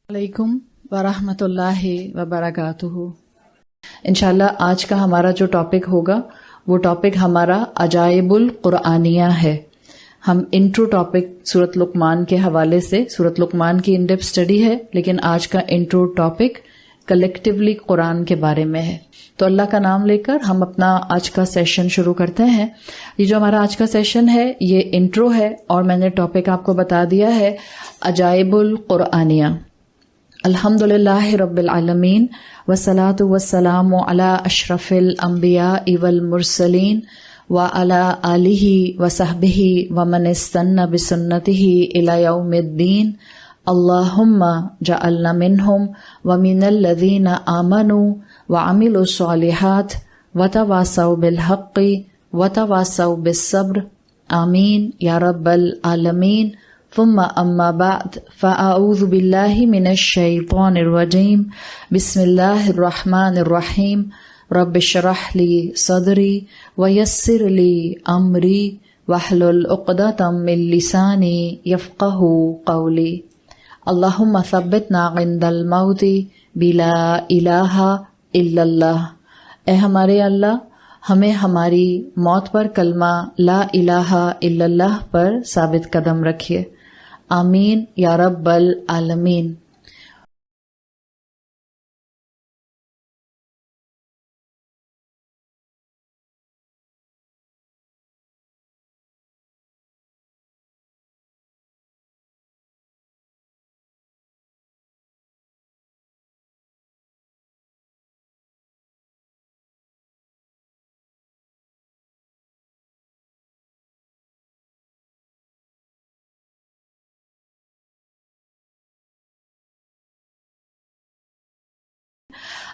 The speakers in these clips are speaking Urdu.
علیکم ورحمۃ وبرکاتہ۔ انشاءاللہ آج کا ہمارا جو ٹاپک ہوگا وہ ٹاپک ہمارا عجائب القرآنیہ ہے۔ ہم انٹرو ٹاپک سورۃ لقمان کے حوالے سے، سورۃ لقمان کی ان ڈیپتھ اسٹڈی ہے، لیکن آج کا انٹرو ٹاپک کلیکٹیولی قرآن کے بارے میں ہے۔ تو اللہ کا نام لے کر ہم اپنا آج کا سیشن شروع کرتے ہیں۔ یہ جو ہمارا آج کا سیشن ہے یہ انٹرو ہے، اور میں نے ٹاپک آپ کو بتا دیا ہے عجائب القرآنیہ۔ الحمدللہ رب العالمین والصلاة والسلام علی اشرف الانبیاء والمرسلین وعلی آلہ وصحبہ ومن استنى بسنتہ الی یوم الدین۔ اللہم جعلنا منہم ومن الذین آمنوا وعملوا الصالحات وتواصوا بالحق وتواصوا بالصبر، آمین یا رب العالمین۔ ثم اما بعد فاعوذ باللہ من الشیطان الرجیم، بسم اللہ الرحمن الرحیم۔ رب اشرح لی صدری ویسر لی امری واحلل عقدۃ من لسانی یفقہوا قولی۔ اللہم ثبتنا عند الموت بلا الہ الا اللہ۔ اے ہمارے اللہ، ہمیں ہماری موت پر کلمہ لا الہ الا اللہ پر ثابت قدم رکھیے، آمین یا رب العالمین۔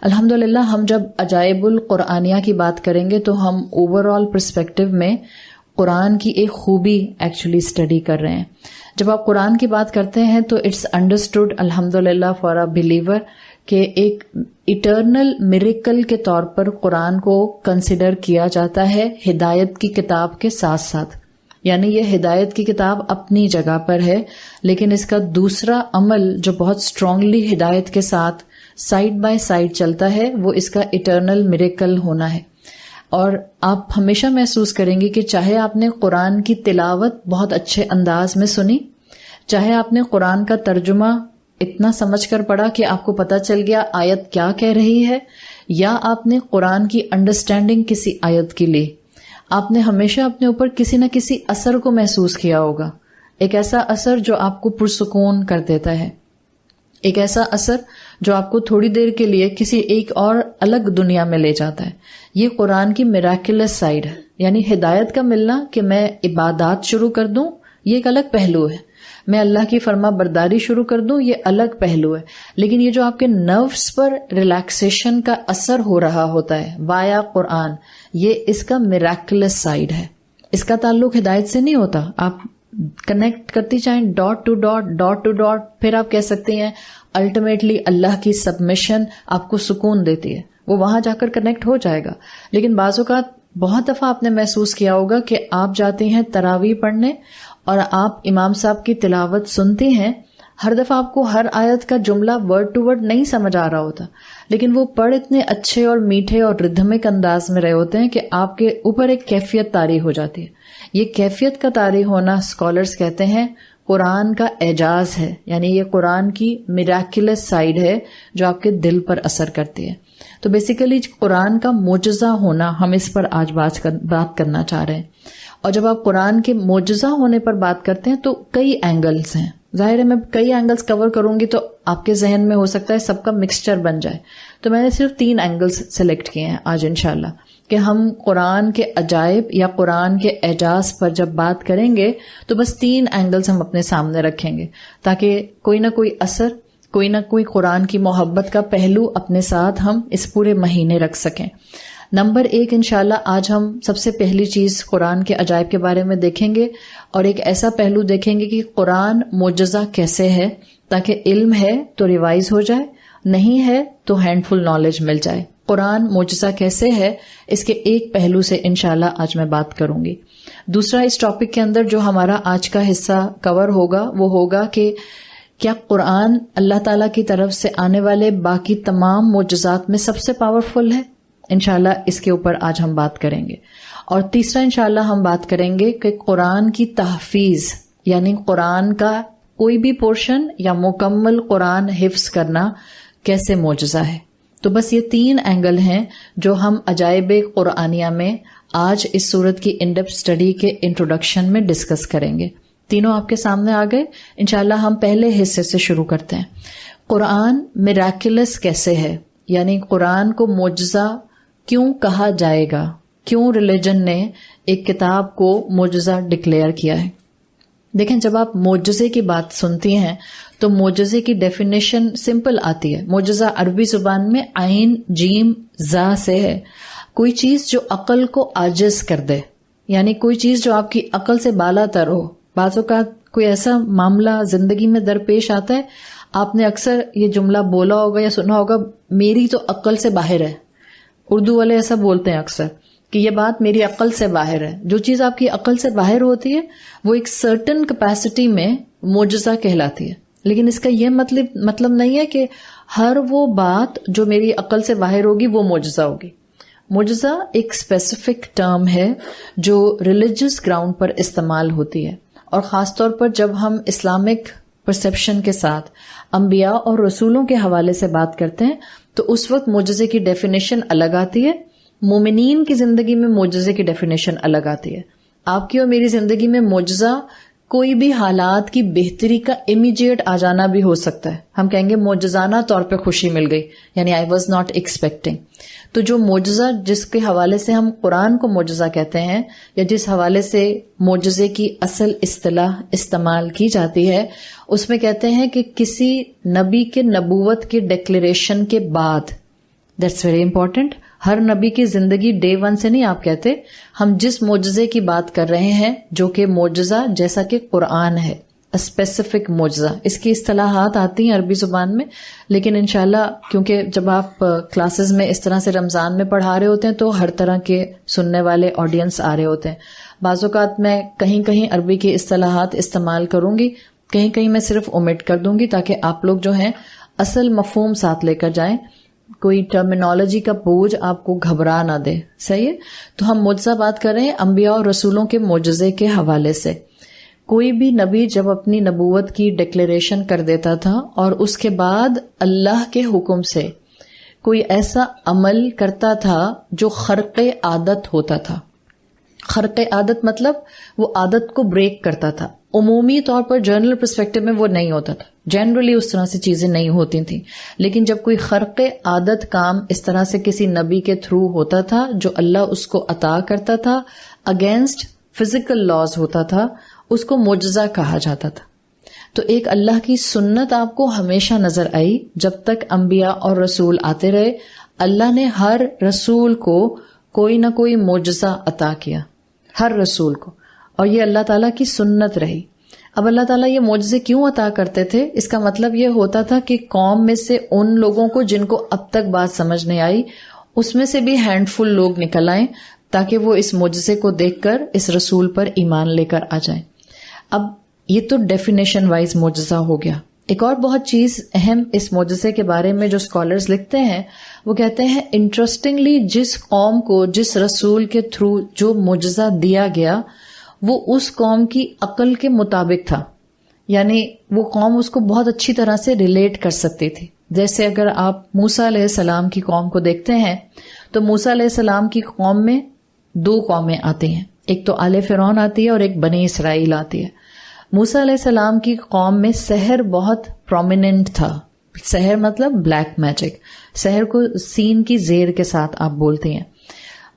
الحمدللہ ہم جب عجائب القرآنیہ کی بات کریں گے تو ہم اوور آل پرسپیکٹو میں قرآن کی ایک خوبی ایکچولی اسٹڈی کر رہے ہیں۔ جب آپ قرآن کی بات کرتے ہیں تو اٹس انڈرسٹوڈ الحمدللہ فار اے بلیور کہ ایک ایٹرنل میریکل کے طور پر قرآن کو کنسیڈر کیا جاتا ہے ہدایت کی کتاب کے ساتھ ساتھ، یعنی یہ ہدایت کی کتاب اپنی جگہ پر ہے، لیکن اس کا دوسرا عمل جو بہت اسٹرانگلی ہدایت کے ساتھ سائیڈ بائی سائیڈ چلتا ہے وہ اس کا ایٹرنل میریکل ہونا ہے۔ اور آپ ہمیشہ محسوس کریں گے کہ چاہے آپ نے قرآن کی تلاوت بہت اچھے انداز میں سنی، چاہے آپ نے قرآن کا ترجمہ اتنا سمجھ کر پڑھا کہ آپ کو پتہ چل گیا آیت کیا کہہ رہی ہے، یا آپ نے قرآن کی انڈرسٹینڈنگ کسی آیت کی لی، آپ نے ہمیشہ اپنے اوپر کسی نہ کسی اثر کو محسوس کیا ہوگا، ایک ایسا اثر جو آپ کو پرسکون کر دیتا ہے، ایک ایسا اثر جو آپ کو تھوڑی دیر کے لیے کسی ایک اور الگ دنیا میں لے جاتا ہے۔ یہ قرآن کی میراکلس سائیڈ ہے، یعنی ہدایت کا ملنا کہ میں عبادات شروع کر دوں یہ ایک الگ پہلو ہے، میں اللہ کی فرما برداری شروع کر دوں یہ الگ پہلو ہے، لیکن یہ جو آپ کے نروس پر ریلیکسیشن کا اثر ہو رہا ہوتا ہے وایا قرآن، یہ اس کا میراکلس سائیڈ ہے۔ اس کا تعلق ہدایت سے نہیں ہوتا، آپ کنیکٹ کرتی چاہیں dot two dot, dot two dot, پھر آپ کہہ سکتے ہیں الٹیمیٹلی اللہ کی سبمیشن آپ کو سکون دیتی ہے، وہ وہاں جا کر کنیکٹ ہو جائے گا۔ لیکن بعض اوقات بہت دفعہ آپ نے محسوس کیا ہوگا کہ آپ جاتے ہیں تراویح پڑھنے اور آپ امام صاحب کی تلاوت سنتے ہیں، ہر دفعہ آپ کو ہر آیت کا جملہ ورڈ ٹو ورڈ نہیں سمجھ آ رہا ہوتا، لیکن وہ پڑھ اتنے اچھے اور میٹھے اور ردھمک انداز میں رہے ہوتے ہیں کہ آپ کے اوپر ایک کیفیت طاری ہو جاتی ہے۔ یہ کیفیت کا طاری ہونا اسکالرز کہتے ہیں قرآن کا اعجاز ہے، یعنی یہ قرآن کی میراکلس سائیڈ ہے جو آپ کے دل پر اثر کرتی ہے۔ تو بیسیکلی قرآن کا معجزہ ہونا، ہم اس پر آج بات کرنا چاہ رہے ہیں۔ اور جب آپ قرآن کے معجزہ ہونے پر بات کرتے ہیں تو کئی اینگلز ہیں، ظاہر ہے میں کئی اینگلز کور کروں گی تو آپ کے ذہن میں ہو سکتا ہے سب کا مکسچر بن جائے، تو میں نے صرف 3 اینگلز سلیکٹ کیے ہیں آج انشاءاللہ، کہ ہم قرآن کے عجائب یا قرآن کے اعجاز پر جب بات کریں گے تو بس 3 اینگلز ہم اپنے سامنے رکھیں گے تاکہ کوئی نہ کوئی اثر، کوئی نہ کوئی قرآن کی محبت کا پہلو اپنے ساتھ ہم اس پورے مہینے رکھ سکیں۔ نمبر 1 انشاءاللہ آج ہم سب سے پہلی چیز قرآن کے عجائب کے بارے میں دیکھیں گے، اور ایک ایسا پہلو دیکھیں گے کہ قرآن معجزہ کیسے ہے، تاکہ علم ہے تو ریوائز ہو جائے، نہیں ہے تو ہینڈ فل نالج مل جائے۔ قرآن معجزہ کیسے ہے اس کے ایک پہلو سے انشاءاللہ آج میں بات کروں گی۔ دوسرا، اس ٹاپک کے اندر جو ہمارا آج کا حصہ کور ہوگا وہ ہوگا کہ کیا قرآن اللہ تعالیٰ کی طرف سے آنے والے باقی تمام معجزات میں سب سے پاورفل ہے؟ انشاءاللہ اس کے اوپر آج ہم بات کریں گے. اور تیسرا انشاءاللہ ہم بات کریں گے کہ قرآن کی تحفیظ، یعنی قرآن کا کوئی بھی پورشن یا مکمل قرآن حفظ کرنا کیسے معجزہ ہے. تو بس یہ 3 اینگل ہیں جو ہم عجائب قرآنیہ میں آج اس سورت کی ان ڈیپتھ اسٹڈی کے انٹروڈکشن میں ڈسکس کریں گے. تینوں آپ کے سامنے آ گئے. انشاءاللہ ہم پہلے حصے سے شروع کرتے ہیں. قرآن میراکلس کیسے ہے، یعنی قرآن کو معجزہ کیوں کہا جائے گا، کیوں ریلیجن نے ایک کتاب کو معجزہ ڈکلیئر کیا ہے. دیکھیں، جب آپ معجزے کی بات سنتی ہیں تو معجزے کی ڈیفینیشن سمپل آتی ہے. معجزہ عربی زبان میں عین جیم زا سے ہے. کوئی چیز جو عقل کو عاجز کر دے، یعنی کوئی چیز جو آپ کی عقل سے بالا تر ہو. بعض اوقات کوئی ایسا معاملہ زندگی میں درپیش آتا ہے، آپ نے اکثر یہ جملہ بولا ہوگا یا سنا ہوگا، میری تو عقل سے باہر ہے. اردو والے ایسا بولتے ہیں اکثر کہ یہ بات میری عقل سے باہر ہے. جو چیز آپ کی عقل سے باہر ہوتی ہے وہ ایک سرٹن کیپیسٹی میں معجزہ کہلاتی ہے. لیکن اس کا یہ مطلب نہیں ہے کہ ہر وہ بات جو میری عقل سے باہر ہوگی وہ معجزہ ہوگی. معجزہ ایک اسپیسیفک ٹرم ہے جو ریلیجس گراؤنڈ پر استعمال ہوتی ہے، اور خاص طور پر جب ہم اسلامک پرسپشن کے ساتھ انبیاء اور رسولوں کے حوالے سے بات کرتے ہیں تو اس وقت معجزے کی ڈیفینیشن الگ آتی ہے. مومنین کی زندگی میں معجزے کی ڈیفینیشن الگ آتی ہے. آپ کی اور میری زندگی میں معجزہ کوئی بھی حالات کی بہتری کا امیجیٹ آ جانا بھی ہو سکتا ہے. ہم کہیں گے معجزانہ طور پہ خوشی مل گئی، یعنی آئی واز ناٹ ایکسپیکٹنگ. تو جو معجزہ جس کے حوالے سے ہم قرآن کو معجزہ کہتے ہیں، یا جس حوالے سے معجزے کی اصل اصطلاح استعمال کی جاتی ہے، اس میں کہتے ہیں کہ کسی نبی کے نبوت کی ڈکلیریشن کے بعد. That's very important. ہر نبی کی زندگی ڈے 1 سے نہیں آپ کہتے. ہم جس معجزے کی بات کر رہے ہیں جو کہ معجزہ جیسا کہ قرآن ہے، اسپیسیفک معجزہ، اس کی اصطلاحات آتی ہیں عربی زبان میں. لیکن انشاءاللہ کیونکہ جب آپ کلاسز میں اس طرح سے رمضان میں پڑھا رہے ہوتے ہیں تو ہر طرح کے سننے والے آڈینس آ رہے ہوتے ہیں. بعض اوقات میں کہیں عربی کی اصطلاحات استعمال کروں گی، کہیں میں صرف اومٹ کر دوں گی تاکہ آپ لوگ جو ہیں اصل مفہوم ساتھ لے کر جائیں، کوئی ٹرمینالوجی کا بوجھ آپ کو گھبرا نہ دے. صحیح ہے؟ تو ہم معجزہ بات کر رہے ہیں انبیاء اور رسولوں کے معجزے کے حوالے سے. کوئی بھی نبی جب اپنی نبوت کی ڈکلیریشن کر دیتا تھا اور اس کے بعد اللہ کے حکم سے کوئی ایسا عمل کرتا تھا جو خرق عادت ہوتا تھا. خرق عادت مطلب وہ عادت کو بریک کرتا تھا. عمومی طور پر جنرل پرسپیکٹو میں وہ نہیں ہوتا تھا، جنرلی اس طرح سے چیزیں نہیں ہوتی تھیں. لیکن جب کوئی خرق عادت کام اس طرح سے کسی نبی کے تھرو ہوتا تھا جو اللہ اس کو عطا کرتا تھا، اگینسٹ فزیکل لاز ہوتا تھا، اس کو معجزہ کہا جاتا تھا. تو ایک اللہ کی سنت آپ کو ہمیشہ نظر آئی جب تک انبیاء اور رسول آتے رہے. اللہ نے ہر رسول کو کوئی نہ کوئی معجزہ عطا کیا، ہر رسول کو، اور یہ اللہ تعالیٰ کی سنت رہی. اب اللہ تعالیٰ یہ معجزے کیوں عطا کرتے تھے؟ اس کا مطلب یہ ہوتا تھا کہ قوم میں سے ان لوگوں کو جن کو اب تک بات سمجھ نہیں آئی، اس میں سے بھی ہینڈ فل لوگ نکل آئیں تاکہ وہ اس معجزے کو دیکھ کر اس رسول پر ایمان لے کر آ جائیں. اب یہ تو ڈیفینیشن وائز معجزہ ہو گیا. ایک اور بہت چیز اہم اس معجزے کے بارے میں جو اسکالرز لکھتے ہیں، وہ کہتے ہیں انٹرسٹنگلی جس قوم کو جس رسول کے تھرو جو معجزہ دیا گیا وہ اس قوم کی عقل کے مطابق تھا، یعنی وہ قوم اس کو بہت اچھی طرح سے ریلیٹ کر سکتی تھی. جیسے اگر آپ موسیٰ علیہ السلام کی قوم کو دیکھتے ہیں تو موسیٰ علیہ السلام کی قوم میں 2 قومیں آتی ہیں، ایک تو آل فرعون آتی ہے اور ایک بنی اسرائیل آتی ہے. موسیٰ علیہ السلام کی قوم میں سحر بہت پرومیننٹ تھا. سحر مطلب بلیک میجک، سحر کو سین کی زیر کے ساتھ آپ بولتے ہیں.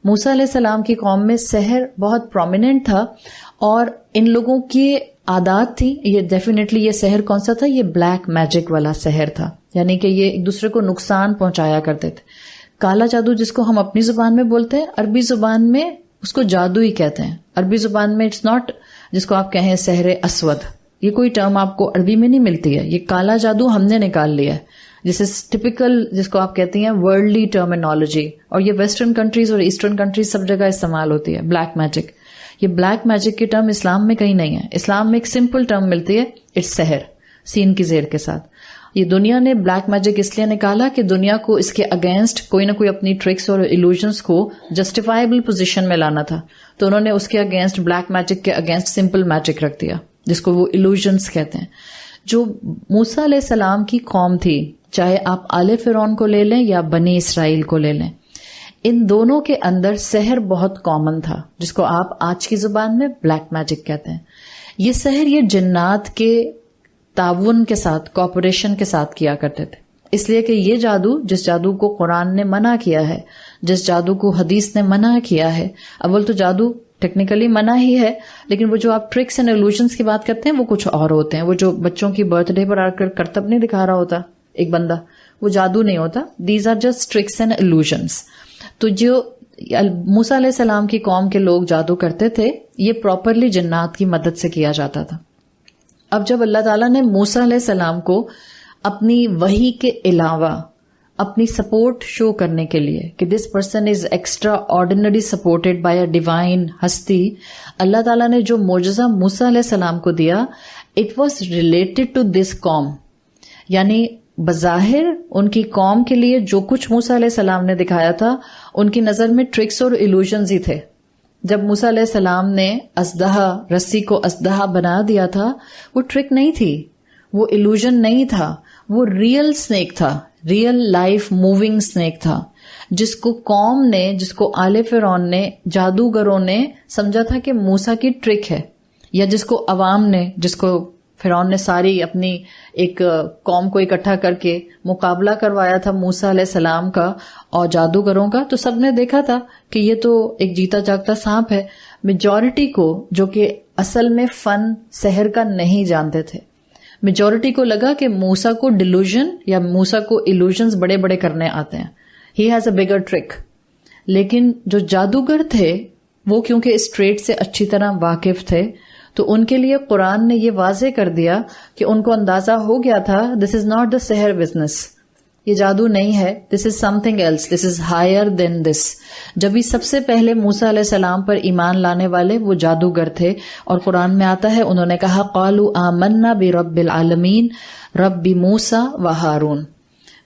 موسیٰ علیہ السلام کی قوم میں سحر بہت پرومیننٹ تھا، اور ان لوگوں کی عادات تھی. یہ ڈیفینیٹلی یہ سحر کون سا تھا؟ یہ بلیک میجک والا سحر تھا، یعنی کہ یہ ایک دوسرے کو نقصان پہنچایا کرتے تھے. کالا جادو جس کو ہم اپنی زبان میں بولتے ہیں، عربی زبان میں اس کو جادو ہی کہتے ہیں. عربی زبان میں اٹس ناٹ جس کو آپ کہیں سحر اسود، یہ کوئی ٹرم آپ کو عربی میں نہیں ملتی ہے. یہ کالا جادو ہم نے نکال لیا ہے، جسے ٹپیکل جس کو آپ کہتی ہیں ورلڈلی ٹرمینالوجی، اور یہ ویسٹرن کنٹریز اور ایسٹرن کنٹریز سب جگہ استعمال ہوتی ہے. بلیک میجک، یہ بلیک میجک کی ٹرم اسلام میں کہیں نہیں ہے. اسلام میں ایک سمپل ٹرم ملتی ہے، اٹس سحر. سین کی زیر کے ساتھ. یہ دنیا نے بلیک میجک اس لیے نکالا کہ دنیا کو اس کے اگینسٹ کوئی نہ کوئی اپنی ٹرکس اور ایلوژنس کو جسٹیفائبل پوزیشن میں لانا تھا, تو انہوں نے اس کے اگینسٹ, بلیک میجک کے اگینسٹ سمپل میجک رکھ دیا جس کو وہ ایلوژنس کہتے ہیں. جو موسیٰ علیہ السلام کی قوم تھی, چاہے آپ آل فرعون کو لے لیں یا بنی اسرائیل کو لے لیں, ان دونوں کے اندر سحر بہت کامن تھا, جس کو آپ آج کی زبان میں بلیک میجک کہتے ہیں. یہ سحر یہ جنات کے تعاون کے ساتھ, کوپریشن کے ساتھ کیا کرتے تھے, اس لیے کہ یہ جادو, جس جادو کو قرآن نے منع کیا ہے, جس جادو کو حدیث نے منع کیا ہے, اول تو جادو ٹیکنیکلی منع ہی ہے, لیکن وہ جو آپ ٹرکس اینڈ ایلوژنس کی بات کرتے ہیں وہ کچھ اور ہوتے ہیں. وہ جو بچوں کی برتھ ڈے پر آ کر کرتب نہیں دکھا رہا ہوتا ایک بندہ, وہ جادو نہیں ہوتا. These are just tricks and illusions. تو جو موسیٰ علیہ السلام کی قوم کے لوگ جادو کرتے تھے, یہ پراپرلی جنات کی مدد سے کیا جاتا تھا. اب جب اللہ تعالیٰ نے موسیٰ علیہ السلام کو اپنی وحی کے علاوہ اپنی سپورٹ شو کرنے کے لیے کہ this person is extra ordinary supported by a divine ہستی, اللہ تعالیٰ نے جو معجزہ موسیٰ علیہ السلام کو دیا, it was related to this قوم. یعنی بظاہر ان کی قوم کے لیے جو کچھ موسیٰ علیہ السلام نے دکھایا تھا, ان کی نظر میں ٹرکس اور ایلوژنز ہی تھے. جب موسیٰ علیہ السلام نے اسدہا, رسی کو اسدہا بنا دیا تھا, وہ ٹرک نہیں تھی, وہ ایلوژن نہیں تھا, وہ ریئل سنیک تھا, ریئل لائف موونگ سنیک تھا, جس کو قوم نے, جس کو آل فرعون نے, جادوگروں نے سمجھا تھا کہ موسیٰ کی ٹرک ہے, یا جس کو عوام نے, جس کو فرعون نے ساری اپنی ایک قوم کو اکٹھا کر کے مقابلہ کروایا تھا موسیٰ علیہ السلام کا اور جادوگروں کا, تو سب نے دیکھا تھا کہ یہ تو ایک جیتا جاگتا سانپ ہے. میجورٹی کو, جو کہ اصل میں فن سحر کا نہیں جانتے تھے, میجورٹی کو لگا کہ موسیٰ کو ڈیلوژن یا موسیٰ کو ایلوژنز بڑے بڑے کرنے آتے ہیں, he has a bigger truck. لیکن جو جادوگر تھے وہ کیونکہ اس ٹریٹ سے اچھی طرح واقف تھے, تو ان کے لیے قرآن نے یہ واضح کر دیا کہ ان کو اندازہ ہو گیا تھا دس is not the Sahar business, یہ جادو نہیں ہے, this is something else, this is higher than this. جبھی سب سے پہلے موسیٰ علیہ السلام پر ایمان لانے والے وہ جادوگر تھے, اور قرآن میں آتا ہے انہوں نے کہا قالوا آمنا برب العالمین رب موسیٰ و ہارون.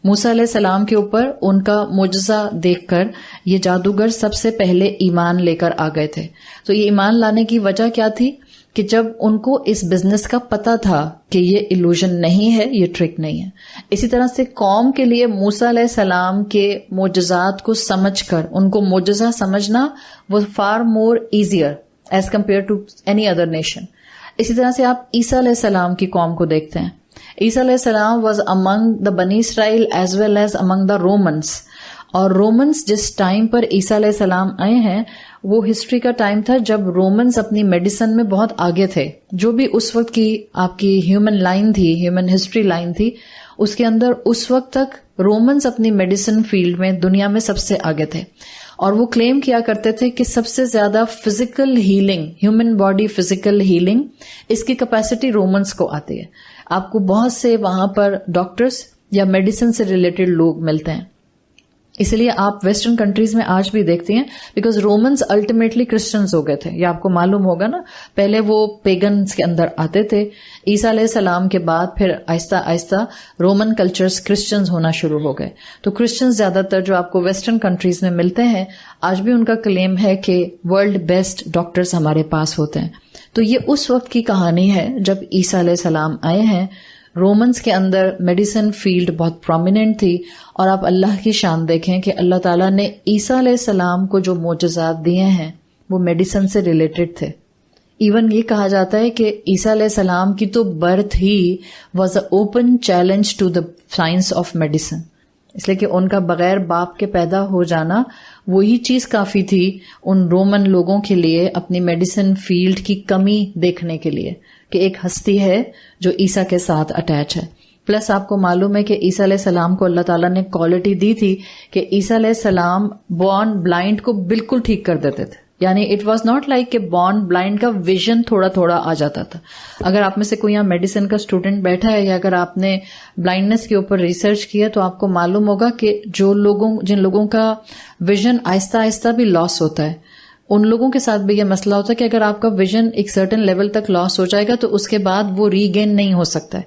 موسیٰ علیہ السلام کے اوپر ان کا معجزہ دیکھ کر یہ جادوگر سب سے پہلے ایمان لے کر آ گئے تھے. تو یہ ایمان لانے کی وجہ کیا تھی کہ جب ان کو اس بزنس کا پتا تھا کہ یہ ایلوژن نہیں ہے, یہ ٹرک نہیں ہے. اسی طرح سے قوم کے لیے موسیٰ علیہ السلام کے معجزات کو سمجھ کر, ان کو معجزہ سمجھنا وہ far more easier as compare to any other nation. اسی طرح سے آپ عیسیٰ علیہ السلام کی قوم کو دیکھتے ہیں. عیسیٰ علیہ السلام واز امنگ دا بنی اسرائیل ایز ویل ایز امنگ دا رومنس. اور رومنس جس ٹائم پر عیسیٰ علیہ السلام آئے ہیں, وہ ہسٹری کا ٹائم تھا جب رومنز اپنی میڈیسن میں بہت آگے تھے. جو بھی اس وقت کی آپ کی ہیومن لائن تھی, ہیومن ہسٹری لائن تھی, اس کے اندر اس وقت تک رومنز اپنی میڈیسن فیلڈ میں دنیا میں سب سے آگے تھے. اور وہ کلیم کیا کرتے تھے کہ سب سے زیادہ physical healing, human body physical healing, اس کی کیپیسٹی رومنز کو آتی ہے. آپ کو بہت سے وہاں پر ڈاکٹرز یا میڈیسن سے ریلیٹڈ لوگ ملتے ہیں. اس لیے آپ ویسٹرن کنٹریز میں آج بھی دیکھتی ہیں, بیکاز رومنز الٹیمیٹلی کرسچنز ہو گئے تھے. یہ آپ کو معلوم ہوگا نا, پہلے وہ پیگنز کے اندر آتے تھے, عیسیٰ علیہ السلام کے بعد پھر آہستہ آہستہ رومن کلچرز کرسچنز ہونا شروع ہو گئے. تو کرسچنز زیادہ تر جو آپ کو ویسٹرن کنٹریز میں ملتے ہیں, آج بھی ان کا کلیم ہے کہ ورلڈ بیسٹ ڈاکٹرز ہمارے پاس ہوتے ہیں. تو یہ اس وقت کی کہانی ہے جب عیسیٰ علیہ السلام آئے ہیں. رومنز کے اندر میڈیسن فیلڈ بہت پرومیننٹ تھی, اور آپ اللہ کی شان دیکھیں کہ اللہ تعالیٰ نے عیسیٰ علیہ السلام کو جو معجزات دیے ہیں وہ میڈیسن سے ریلیٹڈ تھے. ایون یہ کہا جاتا ہے کہ عیسیٰ علیہ السلام کی تو برتھ ہی was a open challenge to the science of medicine, اس لیے کہ ان کا بغیر باپ کے پیدا ہو جانا وہی چیز کافی تھی ان رومن لوگوں کے لیے اپنی میڈیسن فیلڈ کی کمی دیکھنے کے لیے کہ ایک ہستی ہے جو عیسیٰ کے ساتھ اٹیچ ہے. پلس آپ کو معلوم ہے کہ عیسیٰ علیہ السلام کو اللہ تعالیٰ نے کوالٹی دی تھی کہ عیسیٰ علیہ السلام بورن بلائنڈ کو بالکل ٹھیک کر دیتے تھے. یعنی اٹ واز ناٹ لائک کہ بورن بلائنڈ کا ویژن تھوڑا تھوڑا آ جاتا تھا. اگر آپ میں سے کوئی یہاں میڈیسن کا اسٹوڈنٹ بیٹھا ہے, یا اگر آپ نے بلائنڈنس کے اوپر ریسرچ کیا, تو آپ کو معلوم ہوگا کہ جن لوگوں کا ویژن آہستہ آہستہ بھی لاس ہوتا ہے, ان لوگوں کے ساتھ بھی یہ مسئلہ ہوتا ہے کہ اگر آپ کا ویژن ایک سرٹن لیول تک لاس ہو جائے گا تو اس کے بعد وہ ری گین نہیں ہو سکتا ہے.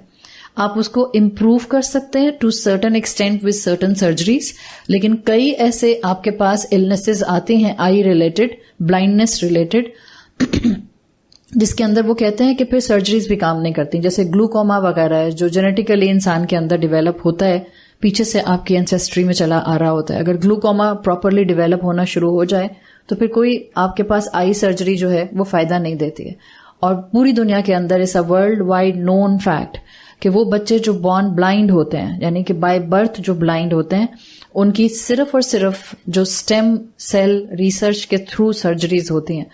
آپ اس کو امپروو کر سکتے ہیں to certain extent with certain surgeries. لیکن کئی ایسے آپ کے پاس النیسز آتی ہیں آئی ریلیٹڈ, بلائنڈنس ریلیٹڈ, جس کے اندر وہ کہتے ہیں کہ پھر سرجریز بھی کام نہیں کرتی. جیسے گلوکوما وغیرہ ہے جو جینیٹیکلی انسان کے اندر ڈیولپ ہوتا ہے, پیچھے سے آپ کی اینسیسٹری میں چلا آ رہا ہوتا ہے. اگر گلوکوما پراپرلی ڈیولپ ہونا شروع ہو جائے تو پھر کوئی آپ کے پاس آئی سرجری جو ہے وہ فائدہ نہیں دیتی ہے. اور پوری دنیا کے اندر اس ورلڈ وائڈ نون فیکٹ کہ وہ بچے جو بورن بلائنڈ ہوتے ہیں, یعنی کہ بائی برتھ جو بلائنڈ ہوتے ہیں, ان کی صرف اور صرف جو اسٹیم سیل ریسرچ کے تھرو سرجریز ہوتی ہیں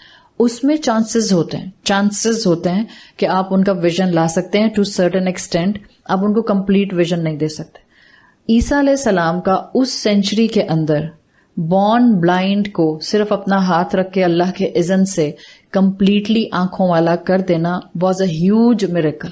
اس میں چانسز ہوتے ہیں کہ آپ ان کا ویژن لا سکتے ہیں ٹو سرٹن ایکسٹینٹ. آپ ان کو کمپلیٹ ویژن نہیں دے سکتے. عیسیٰ علیہ السلام کا اس سینچری کے اندر بورن بلائنڈ کو صرف اپنا ہاتھ رکھ کے اللہ کے اذن سے کمپلیٹلی آنکھوں والا کر دینا was a huge miracle.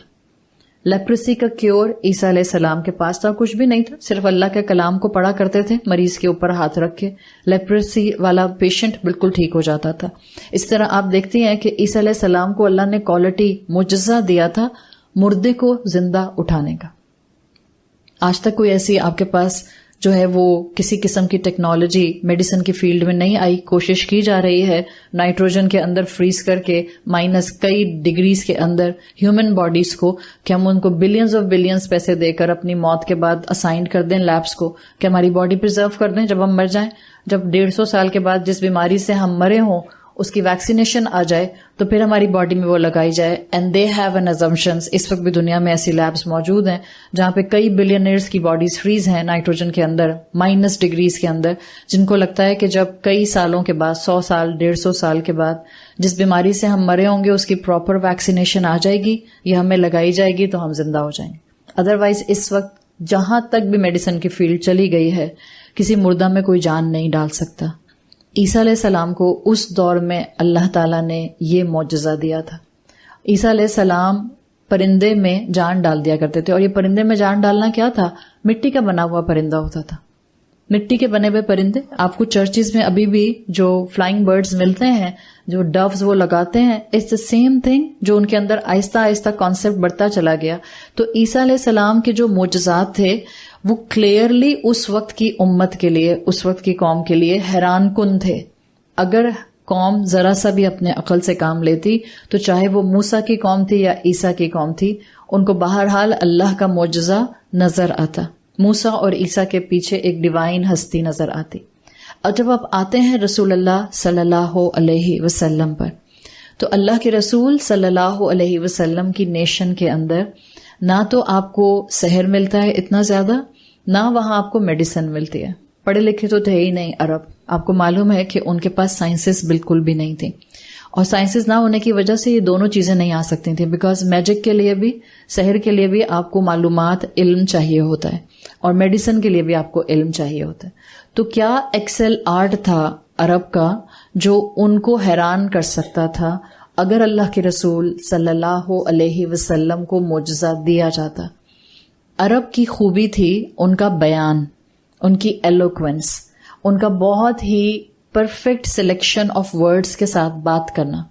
Leprosy کا کیور عیسیٰ علیہ السلام کے پاس تھا, کچھ بھی نہیں تھا, صرف اللہ کے کلام کو پڑھا کرتے تھے مریض کے اوپر ہاتھ رکھ کے, لیپریسی والا پیشنٹ بالکل ٹھیک ہو جاتا تھا. اس طرح آپ دیکھتے ہیں کہ عیسیٰ علیہ السلام کو اللہ نے کوالٹی معجزہ دیا تھا مردے کو زندہ اٹھانے کا. آج تک کوئی ایسی آپ کے پاس جو ہے وہ کسی قسم کی ٹیکنالوجی میڈیسن کی فیلڈ میں نہیں آئی. کوشش کی جا رہی ہے نائٹروجن کے اندر فریز کر کے مائنس کئی ڈگریز کے اندر ہیومن باڈیز کو کہ ہم ان کو بلینز آف بلینز پیسے دے کر اپنی موت کے بعد اسائن کر دیں لیبس کو کہ ہماری باڈی پرزرو کر دیں جب ہم مر جائیں. جب 150 سال کے بعد جس بیماری سے ہم مرے ہوں اس کی ویکسینیشن آ جائے تو پھر ہماری باڈی میں وہ لگائی جائے. And they have an assumptions. اس وقت بھی دنیا میں ایسی لیبس موجود ہیں جہاں پہ کئی بلینئرز کی باڈیز فریز ہیں نائٹروجن کے اندر مائنس ڈگریز کے اندر, جن کو لگتا ہے کہ جب کئی سالوں کے بعد 100 سال 150 سال کے بعد جس بیماری سے ہم مرے ہوں گے اس کی پراپر ویکسینیشن آ جائے گی یا ہمیں لگائی جائے گی تو ہم زندہ ہو جائیں گے. ادروائز اس وقت جہاں تک بھی میڈیسن کی فیلڈ چلی گئی ہے کسی مردہ میں کوئی جان نہیں ڈال سکتا. عیسیٰ علیہ السلام کو اس دور میں اللہ تعالیٰ نے یہ معجزہ دیا تھا. عیسیٰ علیہ السلام پرندے میں جان ڈال دیا کرتے تھے, اور یہ پرندے میں جان ڈالنا کیا تھا؟ مٹی کا بنا ہوا پرندہ ہوتا تھا. مٹی کے بنے ہوئے پرندے آپ کو چرچز میں ابھی بھی جو فلائنگ برڈز ملتے ہیں, جو ڈوز وہ لگاتے ہیں, اٹس دا سیم تھنگ جو ان کے اندر آہستہ آہستہ کانسیپٹ بڑھتا چلا گیا. تو عیسیٰ علیہ السلام کے جو معجزات تھے وہ کلیئرلی اس وقت کی امت کے لیے, اس وقت کی قوم کے لیے حیران کن تھے. اگر قوم ذرا سا بھی اپنے عقل سے کام لیتی تو چاہے وہ موسیٰ کی قوم تھی یا عیسیٰ کی قوم تھی, ان کو بہرحال اللہ کا معجزہ نظر آتا. موسیٰ اور عیسیٰ کے پیچھے ایک ڈیوائن ہستی نظر آتی. اور جب آپ آتے ہیں رسول اللہ صلی اللہ علیہ وسلم پر, تو اللہ کے رسول صلی اللہ علیہ وسلم کی نیشن کے اندر نہ تو آپ کو سحر ملتا ہے اتنا زیادہ, نہ وہاں آپ کو میڈیسن ملتی ہے. پڑھے لکھے تو تھے ہی نہیں عرب. آپ کو معلوم ہے کہ ان کے پاس سائنسز بالکل بھی نہیں تھیں, اور سائنسز نہ ہونے کی وجہ سے یہ دونوں چیزیں نہیں آ سکتی تھیں. بیکاز میجک کے لیے بھی, سحر کے لیے بھی آپ کو معلومات, علم چاہیے ہوتا ہے, اور میڈیسن کے لیے بھی آپ کو علم چاہیے ہوتا ہے. تو کیا ایکسل آرٹ تھا عرب کا جو ان کو حیران کر سکتا تھا اگر اللہ کے رسول صلی اللہ علیہ وسلم کو معجزہ دیا جاتا؟ عرب کی خوبی تھی ان کا بیان, ان کی ایلوکوینس, ان کا بہت ہی پرفیکٹ سلیکشن آف ورڈز کے ساتھ بات کرنا,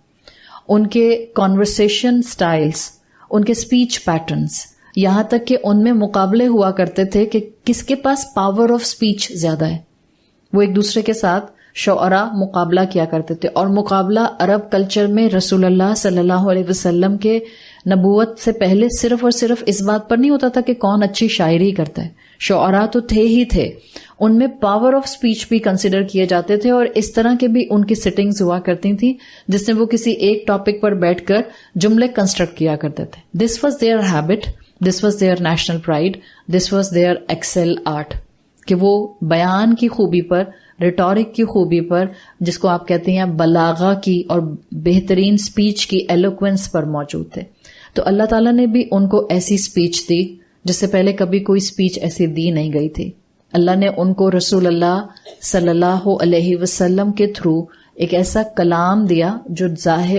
ان کے کانورسیشن سٹائلز, ان کے سپیچ پیٹرنز, یہاں تک کہ ان میں مقابلے ہوا کرتے تھے کہ کس کے پاس پاور آف سپیچ زیادہ ہے. وہ ایک دوسرے کے ساتھ شعراء مقابلہ کیا کرتے تھے, اور مقابلہ عرب کلچر میں رسول اللہ صلی اللہ علیہ وسلم کے نبوت سے پہلے صرف اور صرف اس بات پر نہیں ہوتا تھا کہ کون اچھی شاعری کرتا ہے. شعراء تو تھے ہی تھے, ان میں پاور آف سپیچ بھی کنسیڈر کیے جاتے تھے, اور اس طرح کے بھی ان کی سٹنگز ہوا کرتی تھیں جس میں وہ کسی ایک ٹاپک پر بیٹھ کر جملے کنسٹرکٹ کیا کرتے تھے. This was their habit, this was their national pride, this was their excel art, کہ وہ بیان کی خوبی پر, ریٹورک کی خوبی پر, جس کو آپ کہتے ہیں بلاغہ کی اور بہترین سپیچ کی ایلوکوینس پر موجود تھے. تو اللہ تعالیٰ نے بھی ان کو ایسی سپیچ دی جس سے پہلے کبھی کوئی سپیچ ایسی دی نہیں گئی تھی. اللہ نے ان کو رسول اللہ صلی اللہ علیہ وسلم کے تھرو ایک ایسا کلام دیا جو